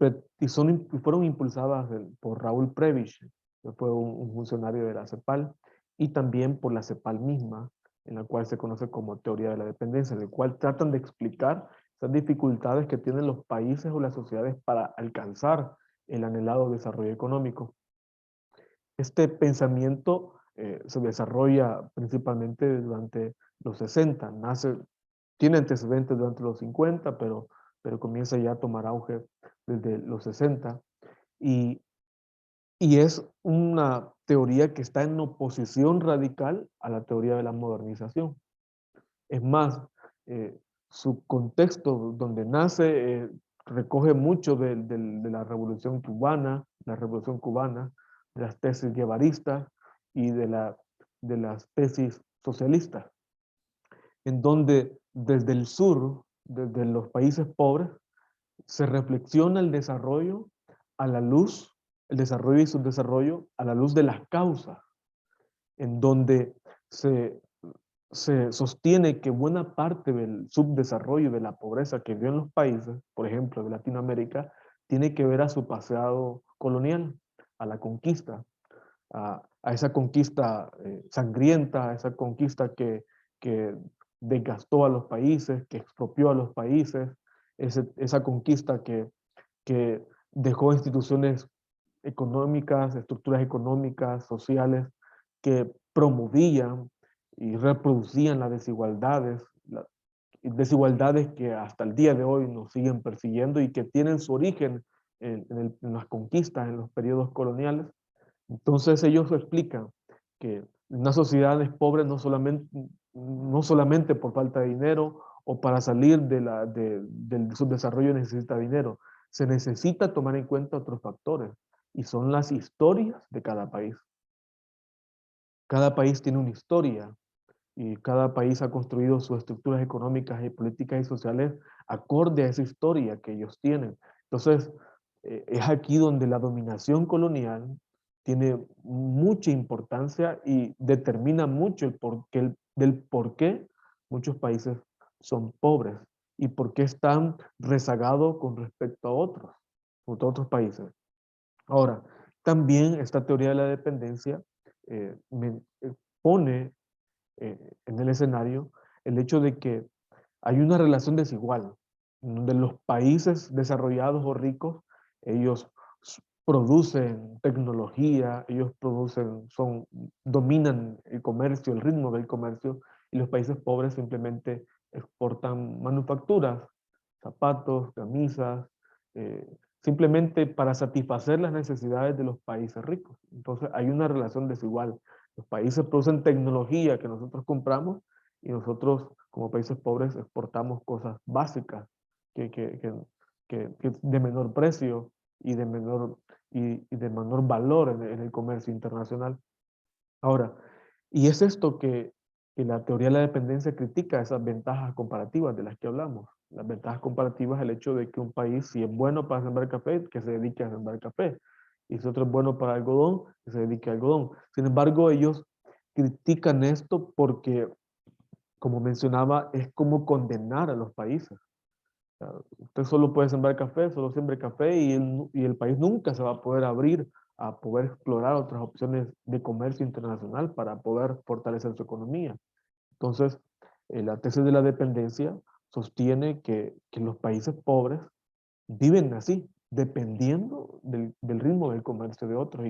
fueron impulsadas por Raúl Prebisch, que fue un funcionario de la CEPAL, y también por la CEPAL misma, en la cual se conoce como teoría de la dependencia, en la cual tratan de explicar esas dificultades que tienen los países o las sociedades para alcanzar el anhelado desarrollo económico. Este pensamiento se desarrolla principalmente durante los 60, tiene antecedentes durante los 50, pero comienza ya a tomar auge desde los 60, y, y es una teoría que está en oposición radical a la teoría de la modernización. Es más, eh, su contexto donde nace recoge mucho de la Revolución Cubana, de las tesis guevaristas y de las tesis socialistas, en donde desde el sur, desde los países pobres, se reflexiona el desarrollo a la luz, el desarrollo y subdesarrollo a la luz de las causas, en donde se, se sostiene que buena parte del subdesarrollo y de la pobreza que viven los países, por ejemplo, de Latinoamérica, tiene que ver a su pasado colonial, a la conquista, a esa conquista sangrienta, a esa conquista que desgastó a los países, que expropió a los países, esa conquista que dejó instituciones económicas, estructuras económicas, sociales, que promovían y reproducían las desigualdades, desigualdades que hasta el día de hoy nos siguen persiguiendo y que tienen su origen en las conquistas, en los periodos coloniales. Entonces ellos explican que una sociedad es pobre no solamente por falta de dinero o para salir del subdesarrollo necesita dinero. Se necesita tomar en cuenta otros factores, y son las historias de cada país. Cada país tiene una historia y cada país ha construido sus estructuras económicas y políticas y sociales acorde a esa historia que ellos tienen. Entonces, es aquí donde la dominación colonial tiene mucha importancia y determina mucho del por qué muchos países son pobres y por qué están rezagados con respecto a otros países. Ahora, también esta teoría de la dependencia pone en el escenario el hecho de que hay una relación desigual, donde los países desarrollados o ricos, ellos producen tecnología, ellos dominan el comercio, el ritmo del comercio, y los países pobres simplemente exportan manufacturas, zapatos, camisas, eh, simplemente para satisfacer las necesidades de los países ricos. Entonces hay una relación desigual. Los países producen tecnología que nosotros compramos y nosotros como países pobres exportamos cosas básicas que, que, que, que de menor precio y y de menor valor en el comercio internacional. Ahora, y es esto que la teoría de la dependencia critica, esas ventajas comparativas de las que hablamos. Las ventajas comparativas es el hecho de que un país, si es bueno para sembrar café, que se dedique a sembrar café. Y si otro es bueno para algodón, que se dedique a algodón. Sin embargo, ellos critican esto porque, como mencionaba, es como condenar a los países. O sea, usted solo puede sembrar café, solo siembre café y el país nunca se va a poder abrir a poder explorar otras opciones de comercio internacional para poder fortalecer su economía. Entonces, la tesis de la dependencia sostiene que los países pobres viven así, dependiendo del ritmo del comercio de otros.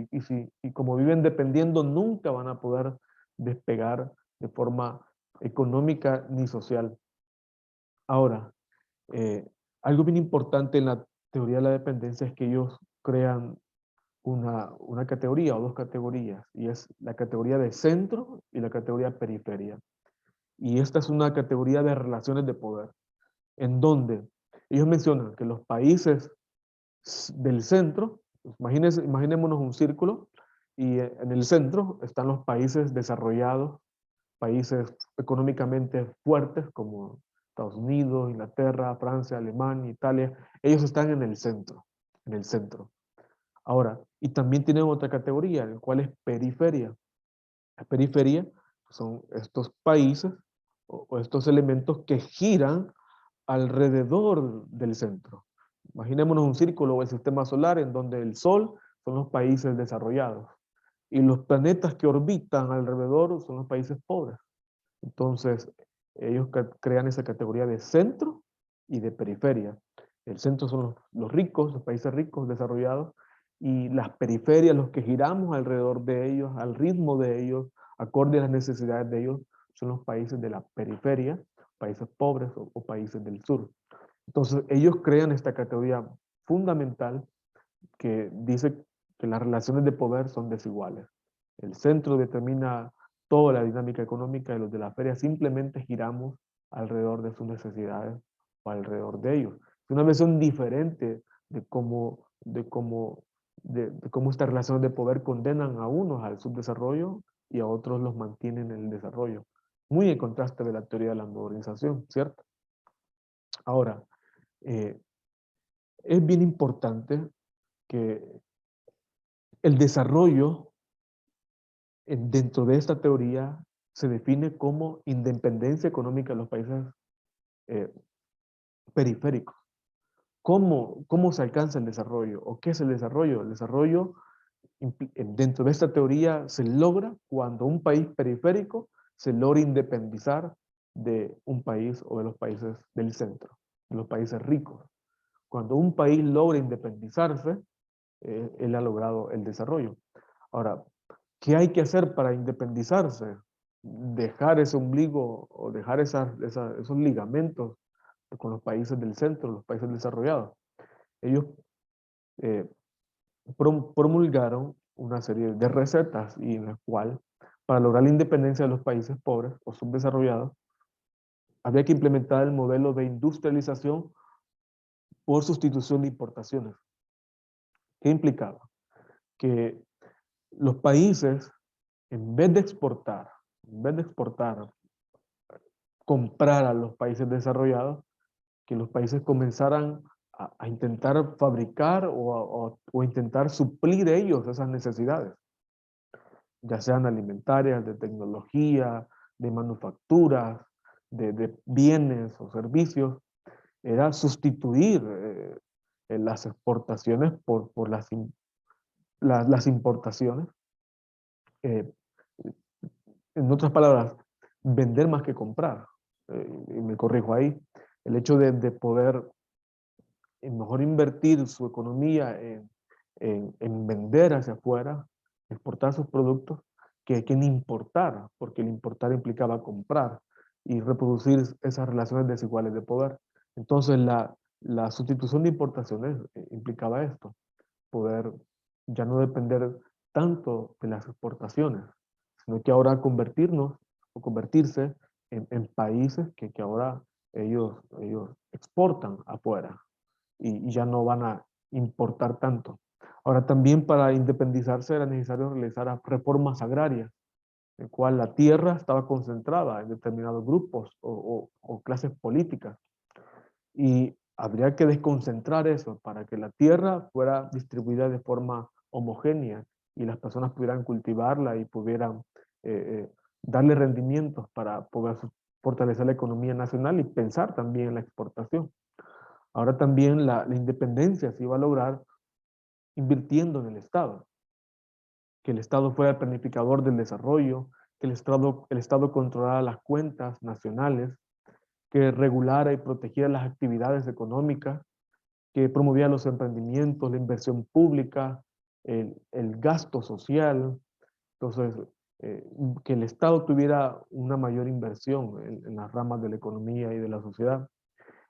Y como viven dependiendo, nunca van a poder despegar de forma económica ni social. Ahora, eh, algo bien importante en la teoría de la dependencia es que ellos crean una categoría o dos categorías, y es la categoría de centro y la categoría periferia. Y esta es una categoría de relaciones de poder, en donde ellos mencionan que los países del centro, imaginémonos un círculo, y en el centro están los países desarrollados, países económicamente fuertes como Estados Unidos, Inglaterra, Francia, Alemania, Italia. Ellos están en el centro, en el centro. Ahora, y también tienen otra categoría, el cual es periferia. La periferia son estos países o estos elementos que giran alrededor del centro. Imaginémonos un círculo o el sistema solar en donde el Sol son los países desarrollados y los planetas que orbitan alrededor son los países pobres. Entonces, ellos crean esa categoría de centro y de periferia. El centro son los ricos, los países ricos, desarrollados, y las periferias, los que giramos alrededor de ellos, al ritmo de ellos, acorde a las necesidades de ellos, son los países de la periferia, países pobres o países del sur. Entonces, ellos crean esta categoría fundamental que dice que las relaciones de poder son desiguales. El centro determina toda la dinámica económica y los de la feria simplemente giramos alrededor de sus necesidades o alrededor de ellos. Es una versión diferente de cómo estas relaciones de poder condenan a unos al subdesarrollo y a otros los mantienen en el desarrollo. Muy en contraste de la teoría de la modernización, ¿cierto? Ahora, eh, es bien importante que el desarrollo dentro de esta teoría se define como independencia económica de los países eh, periféricos. ¿Cómo se alcanza el desarrollo? ¿O qué es el desarrollo? El desarrollo dentro de esta teoría se logra cuando un país periférico se logra independizar de un país o de los países del centro, de los países ricos. Cuando un país logra independizarse, él ha logrado el desarrollo. Ahora, ¿qué hay que hacer para independizarse? Dejar ese ombligo o dejar esos ligamentos con los países del centro, los países desarrollados. Ellos eh, promulgaron una serie de recetas y en la cual, para lograr la independencia de los países pobres o subdesarrollados, había que implementar el modelo de industrialización por sustitución de importaciones. ¿Qué implicaba? Que los países en vez de exportar, en vez de exportar, comprar a los países desarrollados, que los países comenzaran a intentar fabricar o intentar suplir ellos esas necesidades, ya sean alimentarias, de tecnología, de manufacturas, de bienes o servicios, era sustituir las exportaciones por las importaciones. Eh, en otras palabras, vender más que comprar. Y me corrijo ahí. El hecho de poder mejor invertir su economía en vender hacia afuera, exportar sus productos, que en importar, porque el importar implicaba comprar y reproducir esas relaciones desiguales de poder. Entonces la sustitución de importaciones implicaba esto, poder ya no depender tanto de las exportaciones, sino que ahora convertirnos o convertirse en países que ahora ellos exportan afuera y ya no van a importar tanto. Ahora también para independizarse era necesario realizar reformas agrarias, en cual la tierra estaba concentrada en determinados grupos o clases políticas. Y habría que desconcentrar eso para que la tierra fuera distribuida de forma homogénea y las personas pudieran cultivarla y pudieran darle rendimientos para poder fortalecer la economía nacional y pensar también en la exportación. Ahora también la independencia se iba a lograr invirtiendo en el Estado, que el Estado fuera el planificador del desarrollo, que el Estado controlara las cuentas nacionales, que regulara y protegiera las actividades económicas, que promovía los emprendimientos, la inversión pública, el gasto social. Entonces, que el Estado tuviera una mayor inversión en las ramas de la economía y de la sociedad.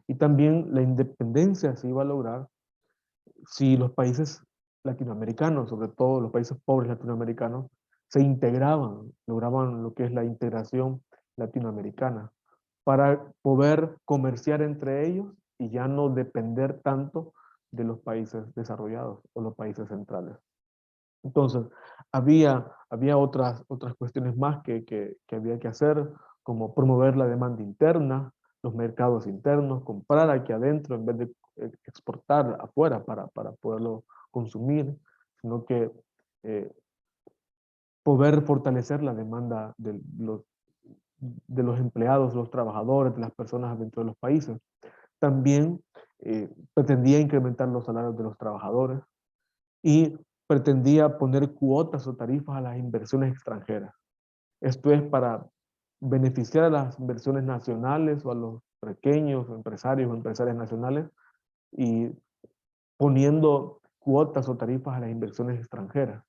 Y también la independencia se iba a lograr si los países latinoamericanos, sobre todo los países pobres latinoamericanos, se integraban, lograban lo que es la integración latinoamericana, para poder comerciar entre ellos y ya no depender tanto de los países desarrollados o los países centrales. Entonces, había otras cuestiones más que había que hacer, como promover la demanda interna, los mercados internos, comprar aquí adentro en vez de exportar afuera para poderlo consumir, sino que eh, poder fortalecer la demanda de los empleados, los trabajadores, de las personas dentro de los países. También pretendía incrementar los salarios de los trabajadores y pretendía poner cuotas o tarifas a las inversiones extranjeras. Esto es para beneficiar a las inversiones nacionales o a los pequeños empresarios o empresarias nacionales y poniendo cuotas o tarifas a las inversiones extranjeras.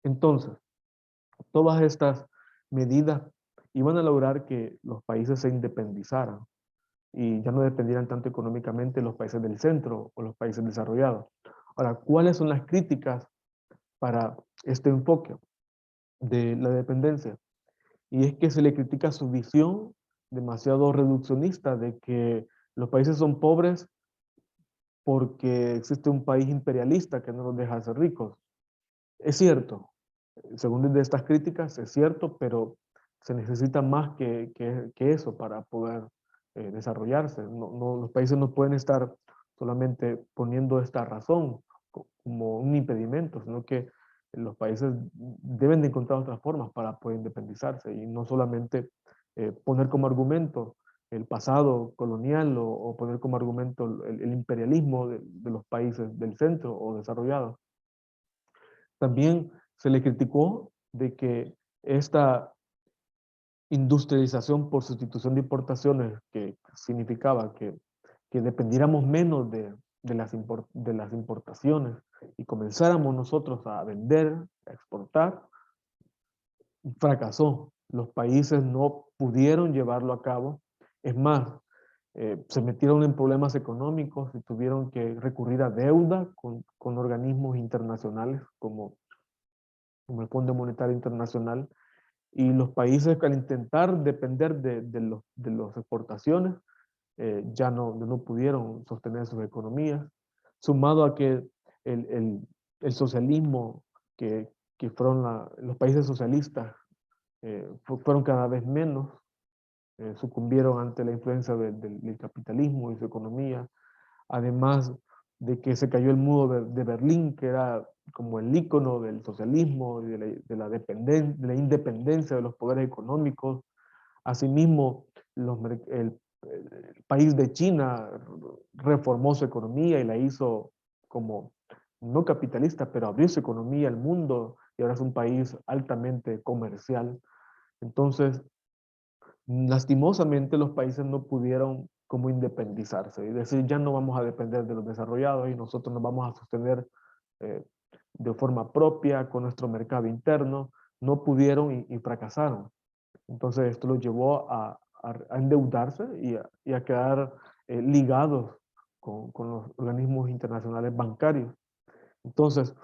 Entonces, todas estas medidas iban a lograr que los países se independizaran y ya no dependieran tanto económicamente de los países del centro o los países desarrollados. Ahora, ¿cuáles son las críticas para este enfoque de la dependencia? Y es que se le critica su visión demasiado reduccionista de que los países son pobres porque existe un país imperialista que no los deja ser ricos. Es cierto, según de estas críticas, es cierto, pero se necesita más que eso para poder desarrollarse. Los países no pueden estar solamente poniendo esta razón como un impedimento, sino que los países deben de encontrar otras formas para poder independizarse y no solamente poner como argumento el pasado colonial o poner como argumento el imperialismo de los países del centro o desarrollados. También se le criticó de que esta industrialización por sustitución de importaciones, que significaba que dependiéramos menos de las importaciones y comenzáramos nosotros a vender, a exportar, fracasó. Los países no pudieron llevarlo a cabo. Es más, se metieron en problemas económicos y tuvieron que recurrir a deuda con organismos internacionales como el Fondo Monetario Internacional, y los países que al intentar depender de las exportaciones ya no pudieron sostener sus economías, sumado a que el, el, el socialismo que fueron los países socialistas fueron cada vez menos, sucumbieron ante la influencia del capitalismo y su economía, además de que se cayó el muro de Berlín, que era como el ícono del socialismo y de la independencia de los poderes económicos. Asimismo, el país de China reformó su economía y la hizo como no capitalista, pero abrió su economía al mundo y ahora es un país altamente comercial. Entonces, lastimosamente los países no pudieron como independizarse y decir ya no vamos a depender de los desarrollados y nosotros nos vamos a sostener eh, de forma propia con nuestro mercado interno. No pudieron y fracasaron. Entonces esto los llevó a endeudarse y a quedar ligados con los organismos internacionales bancarios. Entonces,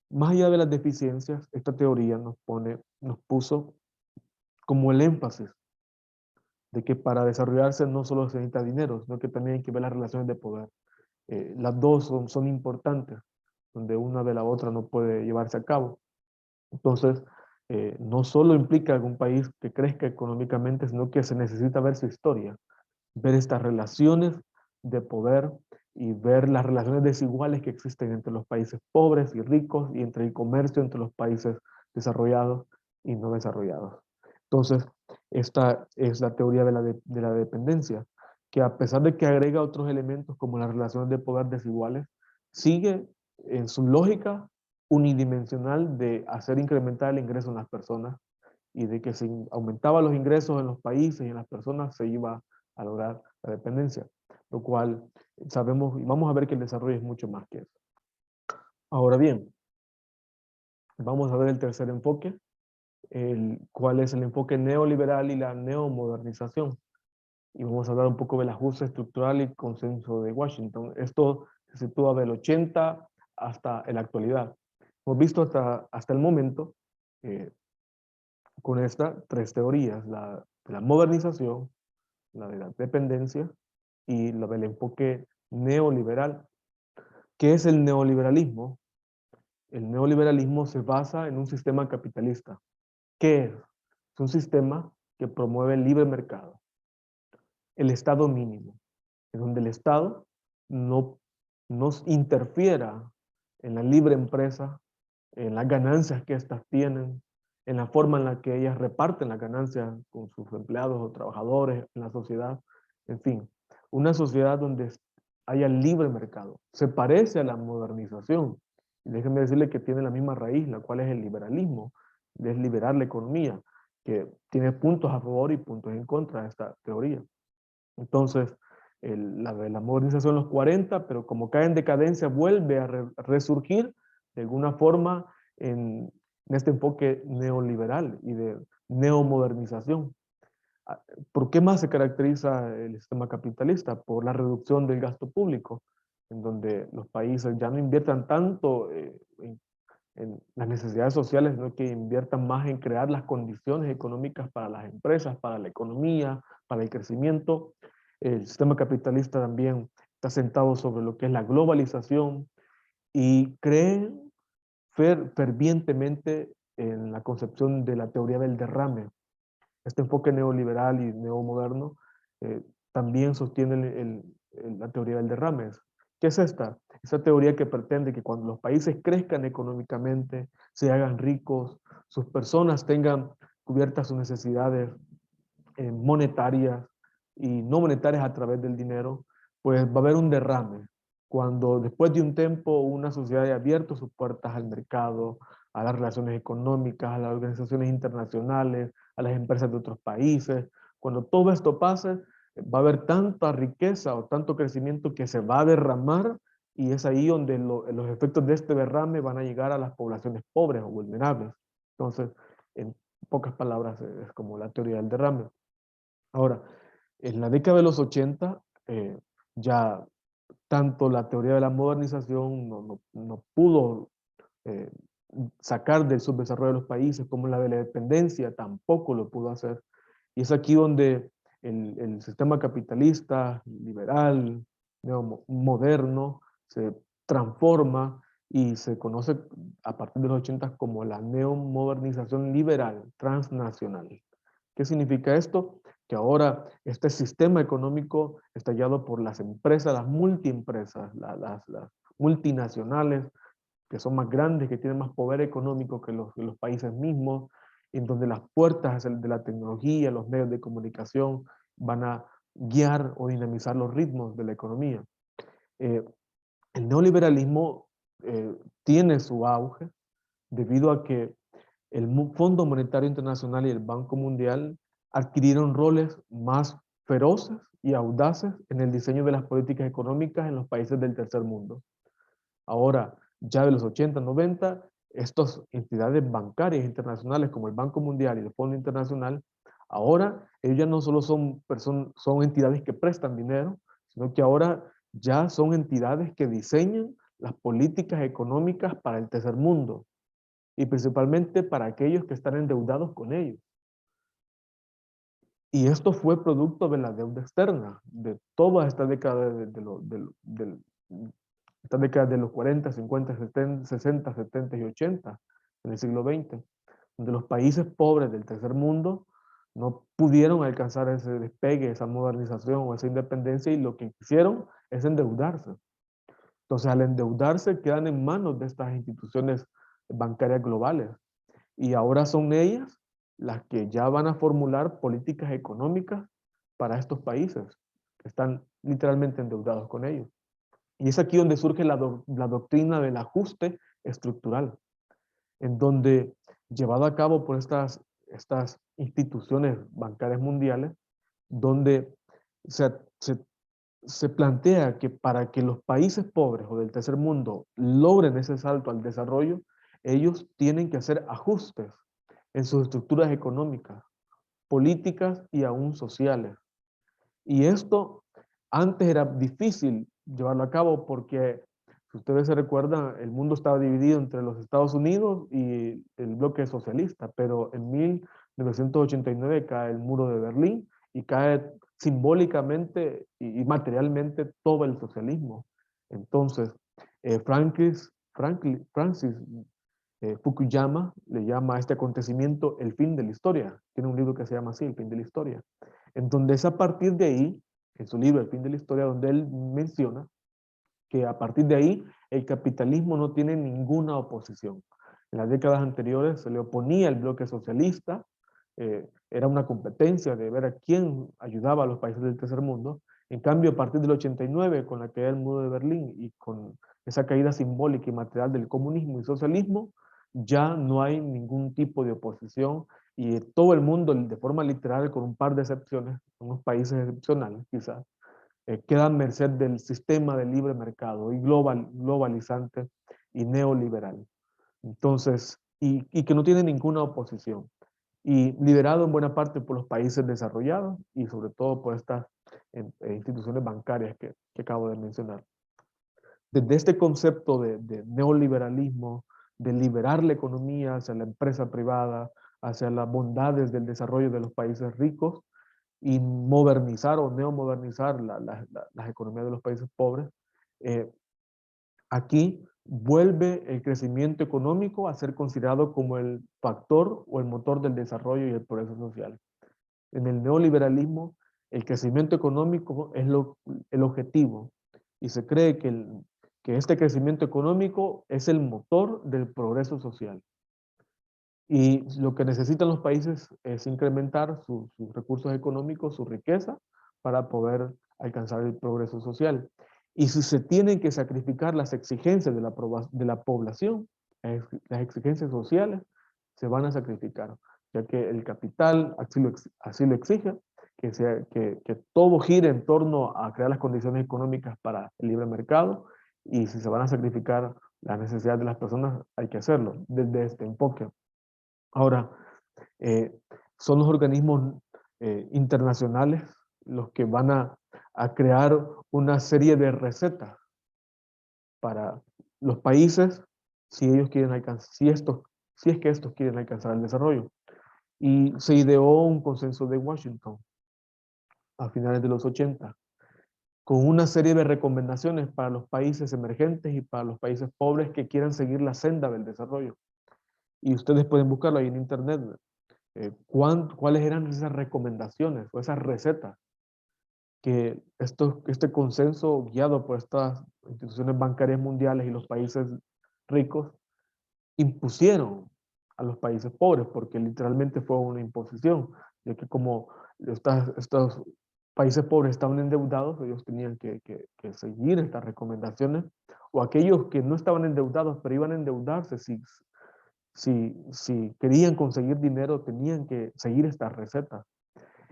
más allá de las deficiencias, esta teoría nos puso como el énfasis de que para desarrollarse no solo se necesita dinero, sino que también hay que ver las relaciones de poder. Las dos son importantes, donde una de la otra no puede llevarse a cabo. Entonces, no solo implica algún país que crezca económicamente, sino que se necesita ver su historia, ver estas relaciones de poder y ver las relaciones desiguales que existen entre los países pobres y ricos y entre el comercio entre los países desarrollados y no desarrollados. Entonces, esta es la teoría de la dependencia, que a pesar de que agrega otros elementos como las relaciones de poder desiguales, sigue en su lógica unidimensional de hacer incrementar el ingreso en las personas y de que si aumentaba los ingresos en los países y en las personas se iba a lograr la dependencia, lo cual sabemos y vamos a ver que el desarrollo es mucho más que eso. Ahora bien, vamos a ver el tercer enfoque, cuál es el enfoque neoliberal y la neomodernización. Y vamos a hablar un poco del ajuste estructural y consenso de Washington. Esto se sitúa del 80 hasta la actualidad. Hemos visto hasta el momento con estas tres teorías, la de la modernización, la de la dependencia y la del enfoque neoliberal. ¿Qué es el neoliberalismo? El neoliberalismo se basa en un sistema capitalista. ¿Qué es? Es un sistema que promueve el libre mercado, el Estado mínimo, en donde el Estado no nos interfiera en la libre empresa, en las ganancias que éstas tienen, en la forma en la que ellas reparten las ganancias con sus empleados o trabajadores en la sociedad. En fin, una sociedad donde haya libre mercado. Se parece a la modernización. Y déjenme decirle que tiene la misma raíz, la cual es el liberalismo, es liberar la economía, que tiene puntos a favor y puntos en contra de esta teoría. Entonces, la modernización en los 40, pero como cae en decadencia, vuelve a resurgir de alguna forma en este enfoque neoliberal y de neomodernización. ¿Por qué más se caracteriza el sistema capitalista? Por la reducción del gasto público, en donde los países ya no inviertan tanto en las necesidades sociales, sino que inviertan más en crear las condiciones económicas para las empresas, para la economía, para el crecimiento. El sistema capitalista también está sentado sobre lo que es la globalización y cree fervientemente en la concepción de la teoría del derrame. Este enfoque neoliberal y neomoderno eh, también sostiene la teoría del derrame. ¿Qué es esta? Esa teoría que pretende que cuando los países crezcan económicamente, se hagan ricos, sus personas tengan cubiertas sus necesidades monetarias y no monetarias a través del dinero, pues va a haber un derrame. Cuando después de un tiempo una sociedad haya abierto sus puertas al mercado, a las relaciones económicas, a las organizaciones internacionales, a las empresas de otros países, cuando todo esto pase, va a haber tanta riqueza o tanto crecimiento que se va a derramar y es ahí donde los efectos de este derrame van a llegar a las poblaciones pobres o vulnerables. Entonces, en pocas palabras, es como la teoría del derrame. Ahora, en la década de los 80, ya tanto la teoría de la modernización no pudo eh, sacar del subdesarrollo de los países como la de la dependencia, tampoco lo pudo hacer. Y es aquí donde el sistema capitalista, liberal, moderno, se transforma y se conoce a partir de los 80 como la neomodernización liberal transnacional. ¿Qué significa esto? Que ahora este sistema económico está guiado por las empresas, las multiempresas, las multinacionales, que son más grandes, que tienen más poder económico que los países mismos, en donde las puertas de la tecnología, los medios de comunicación van a guiar o dinamizar los ritmos de la economía. Eh, el neoliberalismo tiene su auge debido a que el Fondo Monetario Internacional y el Banco Mundial adquirieron roles más feroces y audaces en el diseño de las políticas económicas en los países del tercer mundo. Ahora, ya de los 80, 90, estas entidades bancarias internacionales como el Banco Mundial y el Fondo Internacional, ahora ellos ya no solo son entidades que prestan dinero, sino que ahora ya son entidades que diseñan las políticas económicas para el tercer mundo y principalmente para aquellos que están endeudados con ellos. Y esto fue producto de la deuda externa, de toda esta década esta década de los 40, 50, 70, 60, 70 y 80 en el siglo XX, donde los países pobres del tercer mundo no pudieron alcanzar ese despegue, esa modernización o esa independencia y lo que hicieron es endeudarse. Entonces, al endeudarse quedan en manos de estas instituciones bancarias globales y ahora son ellas las que ya van a formular políticas económicas para estos países que están literalmente endeudados con ellos. Y es aquí donde surge la doctrina del ajuste estructural, en donde, llevado a cabo por estas instituciones bancarias mundiales, donde se, se, se plantea que para que los países pobres o del tercer mundo logren ese salto al desarrollo, ellos tienen que hacer ajustes en sus estructuras económicas, políticas y aún sociales. Y esto antes era difícil llevarlo a cabo porque, si ustedes se recuerdan, el mundo estaba dividido entre los Estados Unidos y el bloque socialista, pero en 1989 cae el muro de Berlín y cae simbólicamente y materialmente todo el socialismo. Entonces, Francis Fukuyama le llama a este acontecimiento el fin de la historia. Tiene un libro que se llama así, El fin de la historia. En donde es a partir de ahí, en su libro El fin de la historia, donde él menciona que a partir de ahí el capitalismo no tiene ninguna oposición. En las décadas anteriores se le oponía el bloque socialista, era una competencia de ver a quién ayudaba a los países del tercer mundo. En cambio, a partir del 89, con la caída del muro de Berlín y con esa caída simbólica y material del comunismo y socialismo, ya no hay ningún tipo de oposición y todo el mundo, de forma literal, con un par de excepciones, unos países excepcionales quizás, queda a merced del sistema de libre mercado y globalizante y neoliberal. Entonces, y que no tiene ninguna oposición. Y liderado en buena parte por los países desarrollados y sobre todo por estas instituciones bancarias que acabo de mencionar. Desde este concepto de neoliberalismo, de liberar la economía hacia la empresa privada, hacia las bondades del desarrollo de los países ricos y modernizar o neomodernizar las economías de los países pobres, eh, aquí vuelve el crecimiento económico a ser considerado como el factor o el motor del desarrollo y el progreso social. En el neoliberalismo, el crecimiento económico es el objetivo y se cree que este crecimiento económico es el motor del progreso social. Y lo que necesitan los países es incrementar sus recursos económicos, su riqueza, para poder alcanzar el progreso social. Y si se tienen que sacrificar las exigencias de la población, las exigencias sociales, se van a sacrificar, ya que el capital así lo exige, que todo gire en torno a crear las condiciones económicas para el libre mercado, y si se van a sacrificar las necesidades de las personas, hay que hacerlo desde este enfoque. Ahora, eh, son los organismos internacionales los que van a crear una serie de recetas para los países si ellos quieren alcanzar, si es que estos quieren alcanzar el desarrollo. Y se ideó un consenso de Washington a finales de los 80, con una serie de recomendaciones para los países emergentes y para los países pobres que quieran seguir la senda del desarrollo. Y ustedes pueden buscarlo ahí en internet, cuáles eran esas recomendaciones o esas recetas que este consenso guiado por estas instituciones bancarias mundiales y los países ricos impusieron a los países pobres, porque literalmente fue una imposición, ya que como estos países pobres estaban endeudados, ellos tenían que seguir estas recomendaciones, o aquellos que no estaban endeudados, pero iban a endeudarse, si querían conseguir dinero, tenían que seguir estas recetas.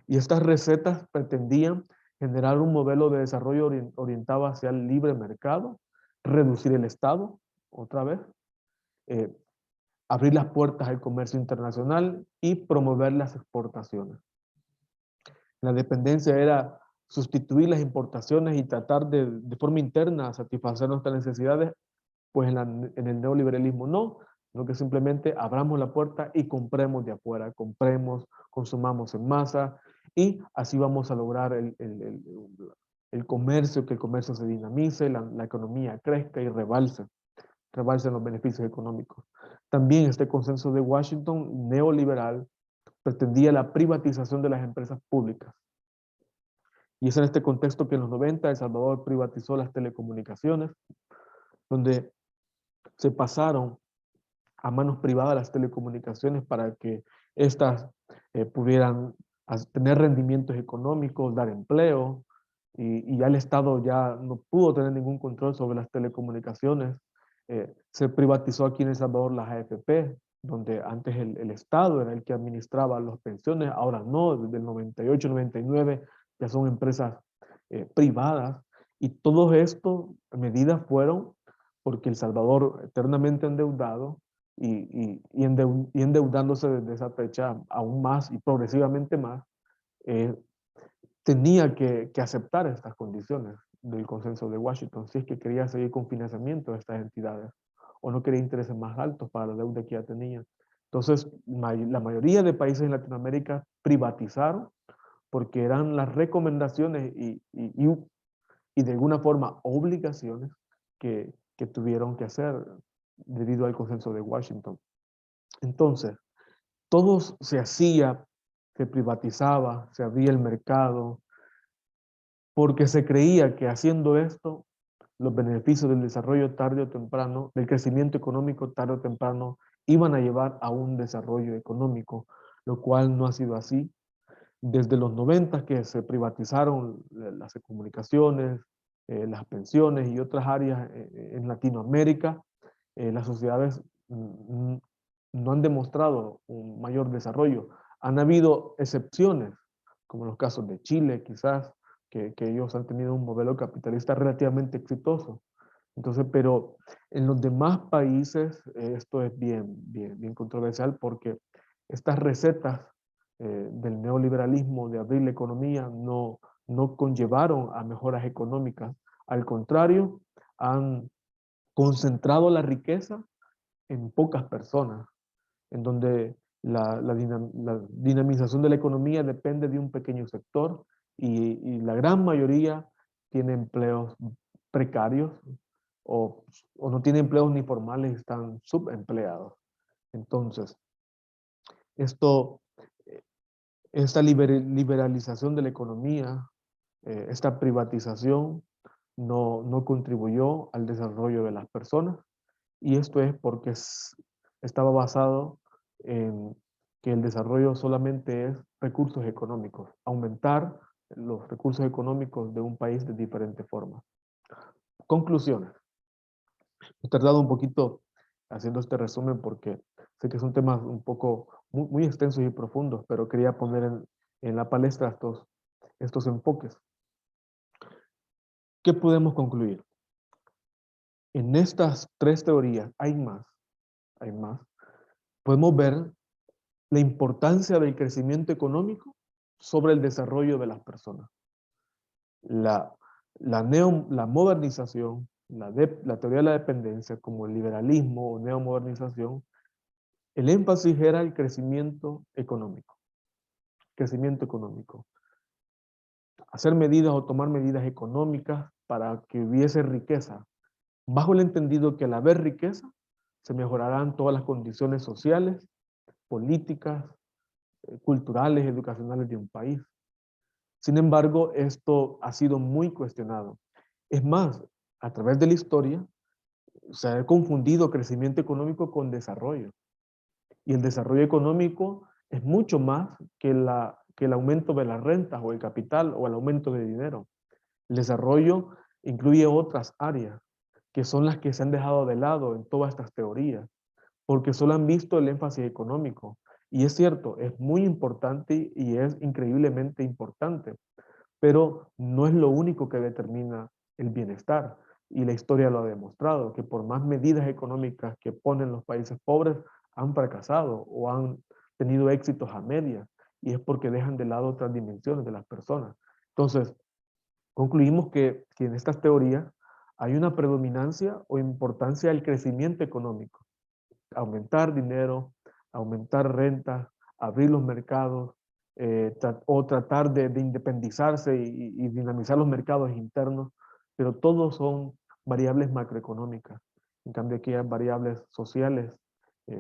Y estas recetas pretendían generar un modelo de desarrollo orientado hacia el libre mercado, reducir el Estado, otra vez, eh, abrir las puertas al comercio internacional y promover las exportaciones. La dependencia era sustituir las importaciones y tratar de forma interna satisfacer nuestras necesidades, pues en el neoliberalismo no, sino que simplemente abramos la puerta y compremos de afuera, compremos, consumamos en masa y así vamos a lograr el comercio, que el comercio se dinamice, la economía crezca y rebalsen los beneficios económicos. También este consenso de Washington neoliberal pretendía la privatización de las empresas públicas. Y es en este contexto que en los 90 El Salvador privatizó las telecomunicaciones, donde se pasaron a manos privadas las telecomunicaciones para que éstas pudieran tener rendimientos económicos, dar empleo, y ya el Estado ya no pudo tener ningún control sobre las telecomunicaciones. Se privatizó aquí en El Salvador las AFP, donde antes el Estado era el que administraba las pensiones, ahora no, desde el 98, 99 ya son empresas privadas, y todo esto, medidas fueron porque El Salvador, eternamente endeudado, y endeudándose desde esa fecha aún más y progresivamente más, eh, tenía que aceptar estas condiciones del consenso de Washington si es que quería seguir con financiamiento de estas entidades o no quería intereses más altos para la deuda que ya tenía. Entonces, la mayoría de países en Latinoamérica privatizaron porque eran las recomendaciones y de alguna forma obligaciones que tuvieron que hacer debido al consenso de Washington. Entonces, todo se hacía, se privatizaba, se abría el mercado, porque se creía que haciendo esto, los beneficios del desarrollo tarde o temprano, del crecimiento económico tarde o temprano, iban a llevar a un desarrollo económico, lo cual no ha sido así. Desde los 90 que se privatizaron las comunicaciones, las pensiones y otras áreas en Latinoamérica, las sociedades no han demostrado un mayor desarrollo. Han habido excepciones, como los casos de Chile, quizás, que ellos han tenido un modelo capitalista relativamente exitoso. Entonces, pero en los demás países esto es bien controversial porque estas recetas del neoliberalismo de abrir la economía no conllevaron a mejoras económicas. Al contrario, han concentrado la riqueza en pocas personas, en donde la dinamización de la economía depende de un pequeño sector y la gran mayoría tiene empleos precarios o no tiene empleos ni formales, están subempleados. Entonces, esto, eh, esta liberalización de la economía, esta privatización no contribuyó al desarrollo de las personas, y esto es porque estaba basado en que el desarrollo solamente es recursos económicos, aumentar los recursos económicos de un país de diferentes formas. Conclusiones. He tardado un poquito haciendo este resumen porque sé que son temas un poco muy extensos y profundos, pero quería poner en la palestra estos enfoques. ¿Qué podemos concluir? En estas tres teorías hay más. Podemos ver la importancia del crecimiento económico sobre el desarrollo de las personas. La modernización, la teoría de la dependencia, como el liberalismo o neomodernización, el énfasis era el crecimiento económico. Crecimiento económico. hacer medidas o tomar medidas económicas para que hubiese riqueza, bajo el entendido que al haber riqueza, se mejorarán todas las condiciones sociales, políticas, culturales, educacionales de un país. Sin embargo, esto ha sido muy cuestionado. Es más, a través de la historia, se ha confundido crecimiento económico con desarrollo. Y el desarrollo económico es mucho más que el aumento de las rentas o el capital o el aumento de dinero. El desarrollo incluye otras áreas que son las que se han dejado de lado en todas estas teorías, porque solo han visto el énfasis económico. Y es cierto, es muy importante y es increíblemente importante, pero no es lo único que determina el bienestar. Y la historia lo ha demostrado, que por más medidas económicas que ponen los países pobres, han fracasado o han tenido éxitos a medias, y es porque dejan de lado otras dimensiones de las personas. Entonces, concluimos que en estas teorías hay una predominancia o importancia del crecimiento económico, aumentar dinero, aumentar rentas, abrir los mercados, o tratar de independizarse y dinamizar los mercados internos, pero todos son variables macroeconómicas. En cambio, aquí hay variables sociales,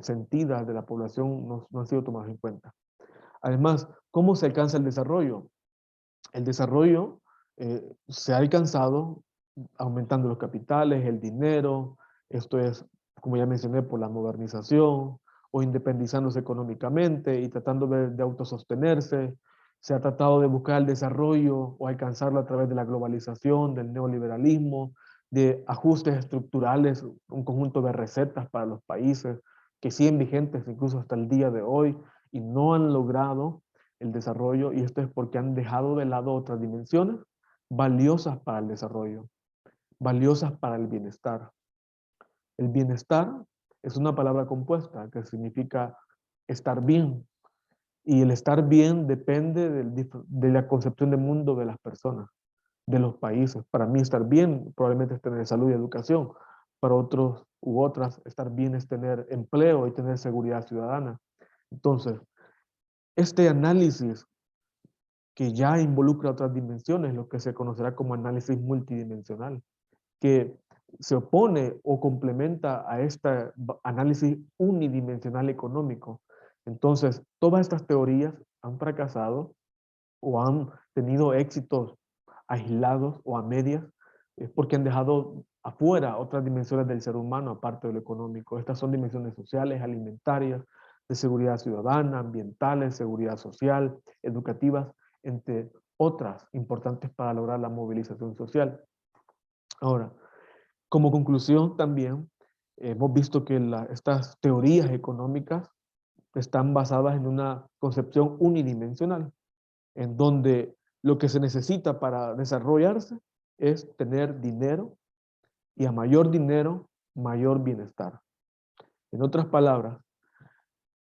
sentidas de la población no han sido tomadas en cuenta. Además, ¿cómo se alcanza el desarrollo? El desarrollo se ha alcanzado aumentando los capitales, el dinero, esto es, como ya mencioné, por la modernización o independizándose económicamente y tratando de autosostenerse. Se ha tratado de buscar el desarrollo o alcanzarlo a través de la globalización, del neoliberalismo, de ajustes estructurales, un conjunto de recetas para los países que siguen vigentes incluso hasta el día de hoy y no han logrado el desarrollo, y esto es porque han dejado de lado otras dimensiones valiosas para el desarrollo, valiosas para el bienestar. El bienestar es una palabra compuesta que significa estar bien, y el estar bien depende de la concepción de mundo de las personas, de los países. Para mí estar bien probablemente es tener salud y educación, para otros u otras estar bien es tener empleo y tener seguridad ciudadana. Entonces, este análisis que ya involucra otras dimensiones, lo que se conocerá como análisis multidimensional, que se opone o complementa a este análisis unidimensional económico. Entonces, todas estas teorías han fracasado o han tenido éxitos aislados o a medias, porque han dejado afuera otras dimensiones del ser humano aparte de lo económico. Estas son dimensiones sociales, alimentarias, de seguridad ciudadana, ambientales, seguridad social, educativas, entre otras importantes para lograr la movilización social. Ahora, como conclusión también, hemos visto que estas teorías económicas están basadas en una concepción unidimensional, en donde lo que se necesita para desarrollarse es tener dinero, y a mayor dinero, mayor bienestar. En otras palabras,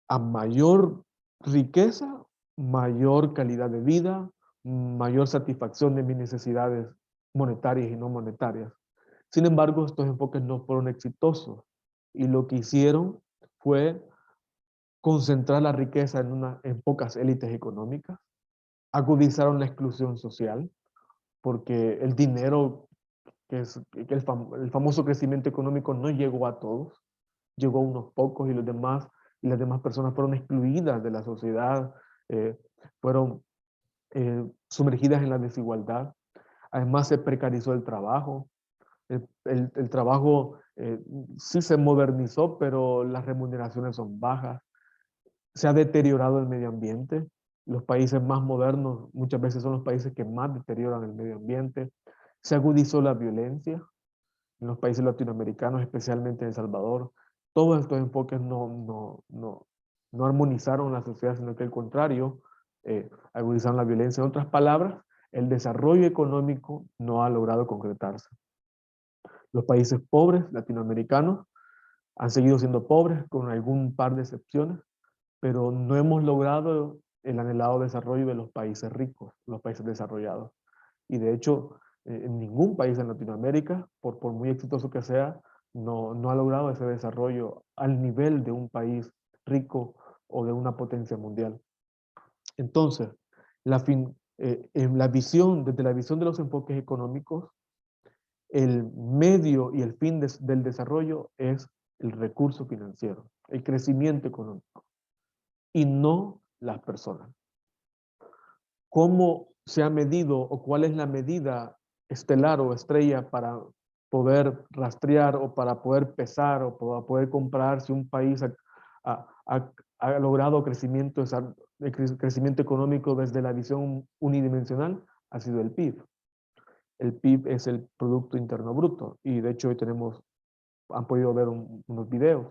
a mayor riqueza, mayor calidad de vida, mayor satisfacción de mis necesidades monetarias y no monetarias. Sin embargo, estos enfoques no fueron exitosos, y lo que hicieron fue concentrar la riqueza en pocas élites económicas, agudizaron la exclusión social, porque el dinero, que el famoso crecimiento económico no llegó a todos, llegó a unos pocos, y las demás personas fueron excluidas de la sociedad, eh, fueron sumergidas en la desigualdad. Además se precarizó el trabajo. El trabajo sí se modernizó, pero las remuneraciones son bajas. Se ha deteriorado el medio ambiente. Los países más modernos muchas veces son los países que más deterioran el medio ambiente. Se agudizó la violencia en los países latinoamericanos, especialmente en El Salvador. Todos estos enfoques no armonizaron la sociedad, sino que al contrario, agudizaron la violencia. En otras palabras, el desarrollo económico no ha logrado concretarse. Los países pobres latinoamericanos han seguido siendo pobres con algún par de excepciones, pero no hemos logrado el anhelado desarrollo de los países ricos, los países desarrollados. Y de hecho, en ningún país en Latinoamérica, por muy exitoso que sea, no ha logrado ese desarrollo al nivel de un país rico o de una potencia mundial. Entonces, la desde la visión de los enfoques económicos, el medio y el fin del desarrollo es el recurso financiero, el crecimiento económico, y no las personas. ¿Cómo se ha medido o cuál es la medida estelar o estrella para poder rastrear o para poder pesar o para poder comparar si un país ha logrado crecimiento económico desde la visión unidimensional? Ha sido el PIB. El PIB es el Producto Interno Bruto, y de hecho hoy han podido ver unos videos.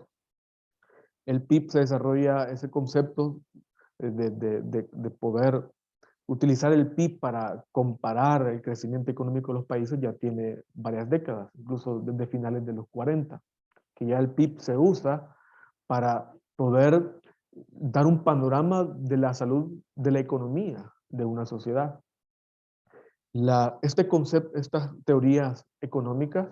El PIB se desarrolla, ese concepto de poder utilizar el PIB para comparar el crecimiento económico de los países ya tiene varias décadas, incluso desde finales de los 40, que ya el PIB se usa para poder dar un panorama de la salud de la economía de una sociedad. Estas teorías económicas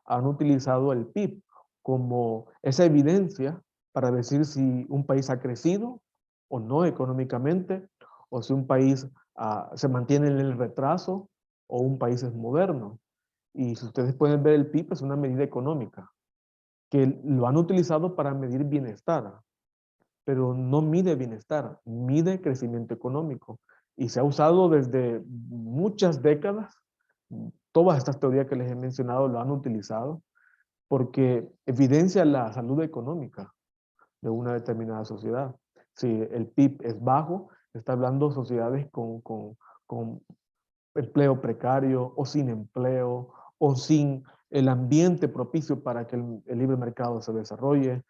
han utilizado el PIB como esa evidencia para decir si un país ha crecido o no económicamente, o si un país se mantiene en el retraso o un país es moderno. Y si ustedes pueden ver, el PIB es una medida económica que lo han utilizado para medir bienestar, pero no mide bienestar, mide crecimiento económico. Y se ha usado desde muchas décadas. Todas estas teorías que les he mencionado lo han utilizado porque evidencia la salud económica de una determinada sociedad. Si el PIB es bajo, está hablando de sociedades con empleo precario o sin empleo o sin el ambiente propicio para que el libre mercado se desarrolle,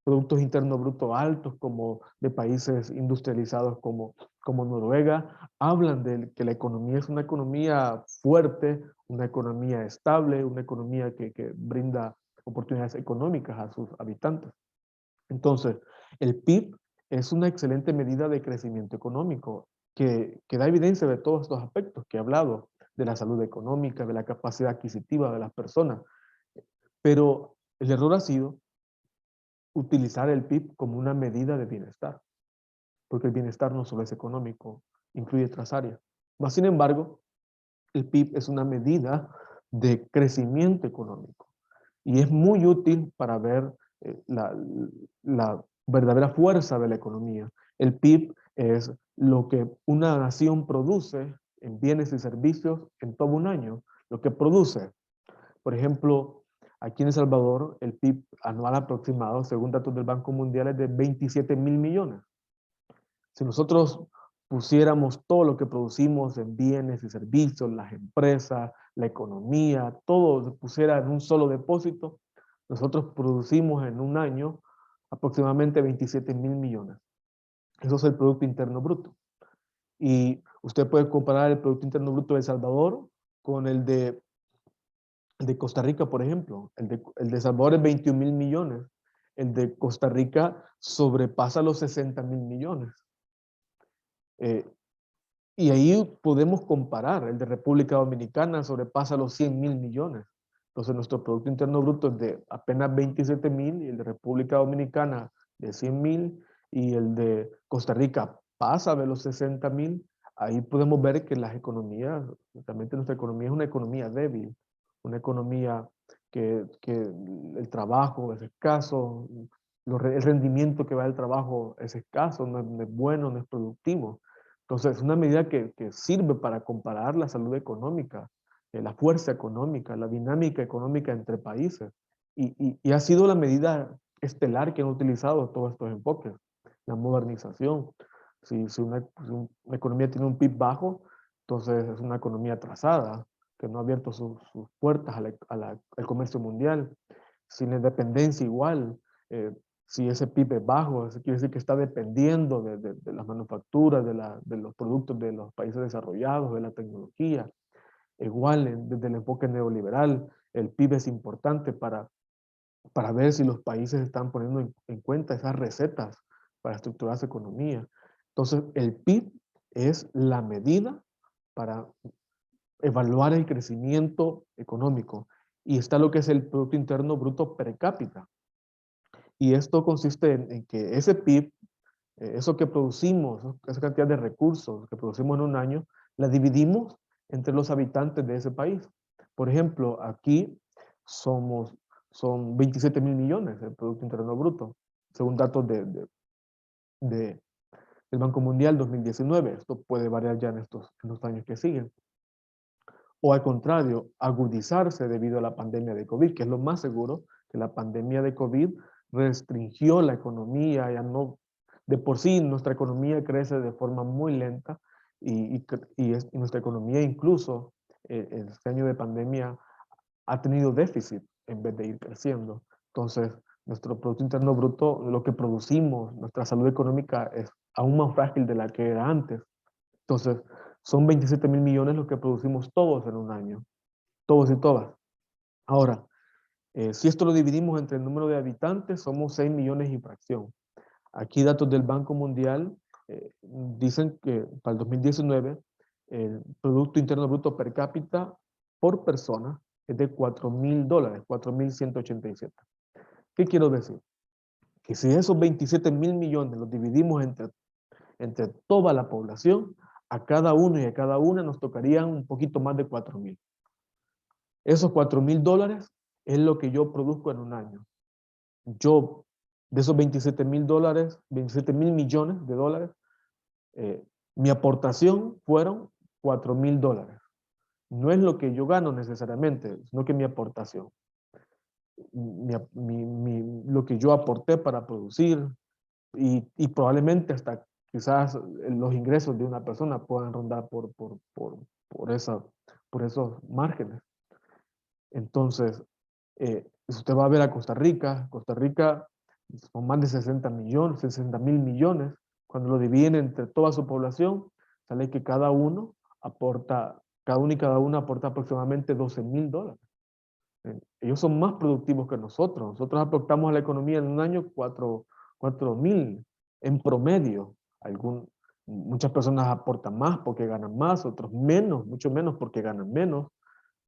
productos internos brutos altos como de países industrializados como Noruega, hablan de que la economía es una economía fuerte, una economía estable, una economía que brinda oportunidades económicas a sus habitantes. Entonces, el PIB es una excelente medida de crecimiento económico que da evidencia de todos estos aspectos que he hablado, de la salud económica, de la capacidad adquisitiva de las personas. Pero el error ha sido utilizar el PIB como una medida de bienestar, porque el bienestar no solo es económico, incluye otras áreas. Mas, sin embargo, el PIB es una medida de crecimiento económico y es muy útil para ver la verdadera fuerza de la economía. El PIB es lo que una nación produce en bienes y servicios en todo un año, lo que produce. Por ejemplo, aquí en El Salvador, el PIB anual aproximado, según datos del Banco Mundial, es de 27.000 millones. Si nosotros pusiéramos todo lo que producimos en bienes y servicios, las empresas, la economía, todo se pusiera en un solo depósito, nosotros producimos en un año aproximadamente 27.000 millones. Eso es el Producto Interno Bruto. Y usted puede comparar el Producto Interno Bruto de El Salvador con el de Costa Rica, por ejemplo. El de Salvador es 21.000 millones. El de Costa Rica sobrepasa los 60.000 millones. Y ahí podemos comparar. El de República Dominicana sobrepasa los 100.000 millones. Entonces nuestro Producto Interno Bruto es de apenas 27.000 y el de República Dominicana de 100.000 y el de Costa Rica pasa de los 60.000. Ahí podemos ver que las economías, realmente nuestra economía es una economía débil, una economía que el trabajo es escaso, el rendimiento que va del trabajo es escaso, no es bueno, no es productivo. Entonces, es una medida que sirve para comparar la salud económica, la fuerza económica, la dinámica económica entre países. Y ha sido la medida estelar que han utilizado todos estos enfoques. La modernización. Si una economía tiene un PIB bajo, entonces es una economía atrasada, que no ha abierto sus puertas al comercio mundial. Sin independencia igual, eh, si ese PIB es bajo, eso quiere decir que está dependiendo de las manufacturas, de los productos de los países desarrollados, de la tecnología. Igual, desde el enfoque neoliberal, el PIB es importante para ver si los países están poniendo en cuenta esas recetas para estructurar su economía. Entonces, el PIB es la medida para evaluar el crecimiento económico. Y está lo que es el Producto Interno Bruto per cápita. Y esto consiste en que ese PIB, eso que producimos, esa cantidad de recursos que producimos en un año, la dividimos entre los habitantes de ese país. Por ejemplo, aquí son 27 mil millones el Producto Interno Bruto, según datos de- del Banco Mundial 2019. Esto puede variar ya en los años que siguen. O al contrario, agudizarse debido a la pandemia de COVID, que es lo más seguro, que la pandemia de COVID restringió la economía, ya no, de por sí nuestra economía crece de forma muy lenta y nuestra economía incluso este año de pandemia ha tenido déficit en vez de ir creciendo. Entonces, nuestro Producto Interno Bruto, lo que producimos, nuestra salud económica es aún más frágil de la que era antes. Entonces, son 27 mil millones los que producimos todos en un año, todos y todas. Ahora, si esto lo dividimos entre el número de habitantes, somos 6 millones y fracción. Aquí datos del Banco Mundial dicen que para el 2019 el Producto Interno Bruto per cápita por persona es de $4,000, 4,187. ¿Qué quiero decir? Que si esos 27 mil millones los dividimos entre toda la población, a cada uno y a cada una nos tocarían un poquito más de 4,000. Esos $4,000 es lo que yo produzco en un año. Yo, de esos 27 mil dólares, 27 mil millones de dólares, mi aportación fueron $4,000. No es lo que yo gano necesariamente, sino que mi aportación. Lo que yo aporté para producir y probablemente hasta quizás los ingresos de una persona puedan rondar por esos márgenes. Entonces, si usted va a ver a Costa Rica son más de 60 millones, 60 mil millones. Cuando lo dividen entre toda su población, sale que cada uno y cada una aporta aproximadamente $12,000. Ellos son más productivos que nosotros. Nosotros aportamos a la economía en un año 4,000 en promedio. Muchas personas aportan más porque ganan más, otros menos, mucho menos porque ganan menos,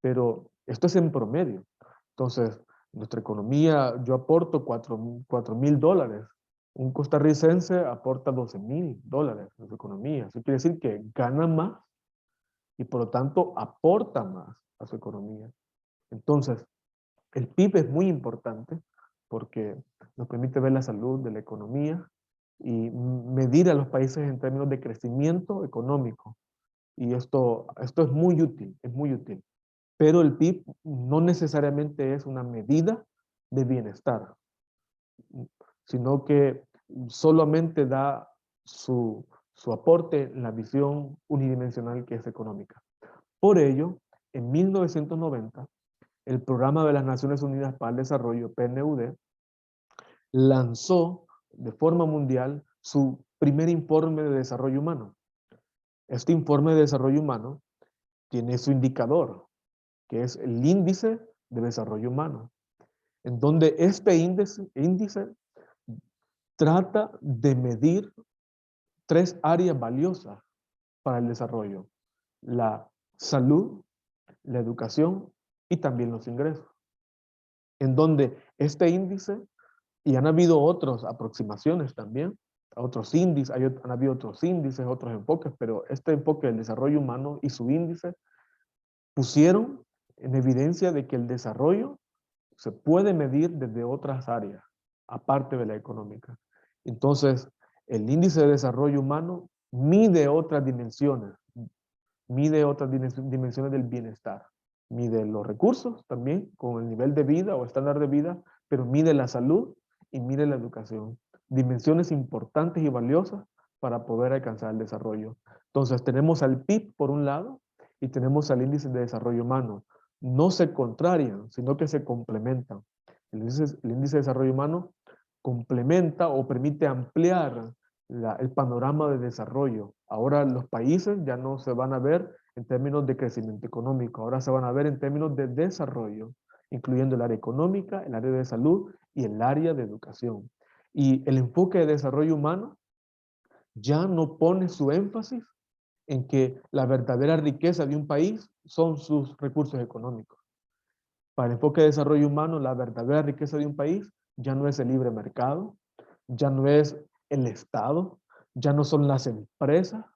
pero esto es en promedio. Entonces, nuestra economía, yo aporto $4,000. Un costarricense aporta $12,000 en su economía. Eso quiere decir que gana más y por lo tanto aporta más a su economía. Entonces, el PIB es muy importante porque nos permite ver la salud de la economía y medir a los países en términos de crecimiento económico. Y esto es muy útil, es muy útil. Pero el PIB no necesariamente es una medida de bienestar, sino que solamente da su aporte en la visión unidimensional que es económica. Por ello, en 1990, el Programa de las Naciones Unidas para el Desarrollo, PNUD, lanzó de forma mundial su primer informe de desarrollo humano. Este informe de desarrollo humano tiene su indicador, que es el índice de desarrollo humano, en donde este índice trata de medir 3 áreas valiosas para el desarrollo: la salud, la educación y también los ingresos. En donde este índice, y han habido otras aproximaciones también, han habido otros índices, otros enfoques, pero este enfoque del desarrollo humano y su índice pusieron en evidencia de que el desarrollo se puede medir desde otras áreas, aparte de la económica. Entonces, el índice de desarrollo humano mide otras dimensiones del bienestar. Mide los recursos también, con el nivel de vida o estándar de vida, pero mide la salud y mide la educación. Dimensiones importantes y valiosas para poder alcanzar el desarrollo. Entonces, tenemos al PIB por un lado y tenemos al índice de desarrollo humano. No se contrarian, sino que se complementan. El índice de desarrollo humano complementa o permite ampliar el panorama de desarrollo. Ahora los países ya no se van a ver en términos de crecimiento económico, ahora se van a ver en términos de desarrollo, incluyendo el área económica, el área de salud y el área de educación. Y el enfoque de desarrollo humano ya no pone su énfasis en que la verdadera riqueza de un país son sus recursos económicos. Para el enfoque de desarrollo humano, la verdadera riqueza de un país ya no es el libre mercado, ya no es el Estado, ya no son las empresas,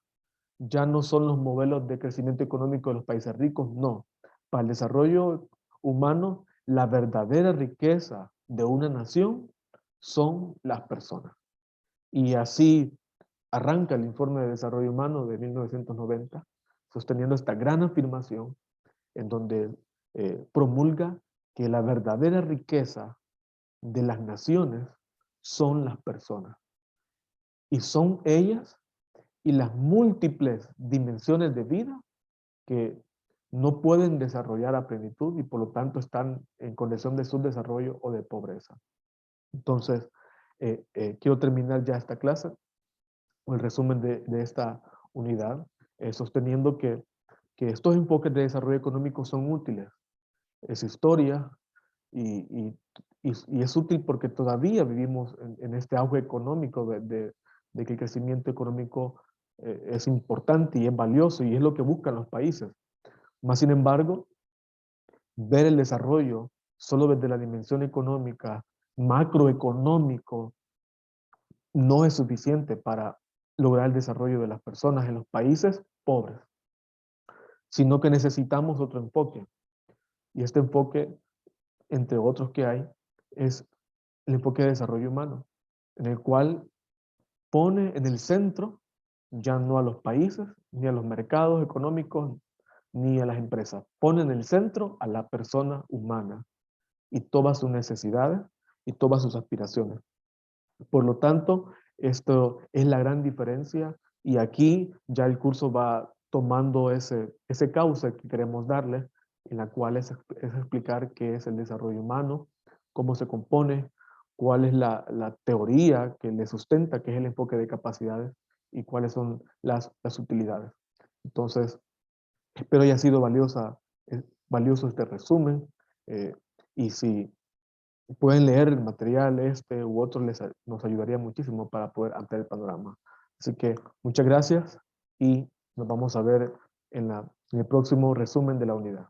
ya no son los modelos de crecimiento económico de los países ricos, no. Para el desarrollo humano, la verdadera riqueza de una nación son las personas. Y así arranca el Informe de Desarrollo Humano de 1990, sosteniendo esta gran afirmación en donde promulga que la verdadera riqueza de las naciones son las personas. Y son ellas y las múltiples dimensiones de vida que no pueden desarrollar a plenitud y por lo tanto están en condición de subdesarrollo o de pobreza. Entonces, quiero terminar ya esta clase, o el resumen de esta unidad, sosteniendo que estos enfoques de desarrollo económico son útiles. Es historia y es útil porque todavía vivimos en este auge económico de que el crecimiento económico es importante y es valioso y es lo que buscan los países. Más sin embargo, ver el desarrollo solo desde la dimensión económica, macroeconómico, no es suficiente para lograr el desarrollo de las personas en los países pobres, sino que necesitamos otro enfoque. Y este enfoque, entre otros que hay, es el enfoque de desarrollo humano, en el cual pone en el centro ya no a los países, ni a los mercados económicos, ni a las empresas. Pone en el centro a la persona humana y todas sus necesidades y todas sus aspiraciones. Por lo tanto, esto es la gran diferencia y aquí ya el curso va tomando ese cauce que queremos darle, en la cual es explicar qué es el desarrollo humano, cómo se compone, cuál es la teoría que le sustenta, que es el enfoque de capacidades y cuáles son las utilidades. Entonces, espero haya sido valioso este resumen eh, y si pueden leer el material este u otro, nos ayudaría muchísimo para poder ampliar el panorama. Así que muchas gracias y nos vamos a ver en el próximo resumen de la unidad.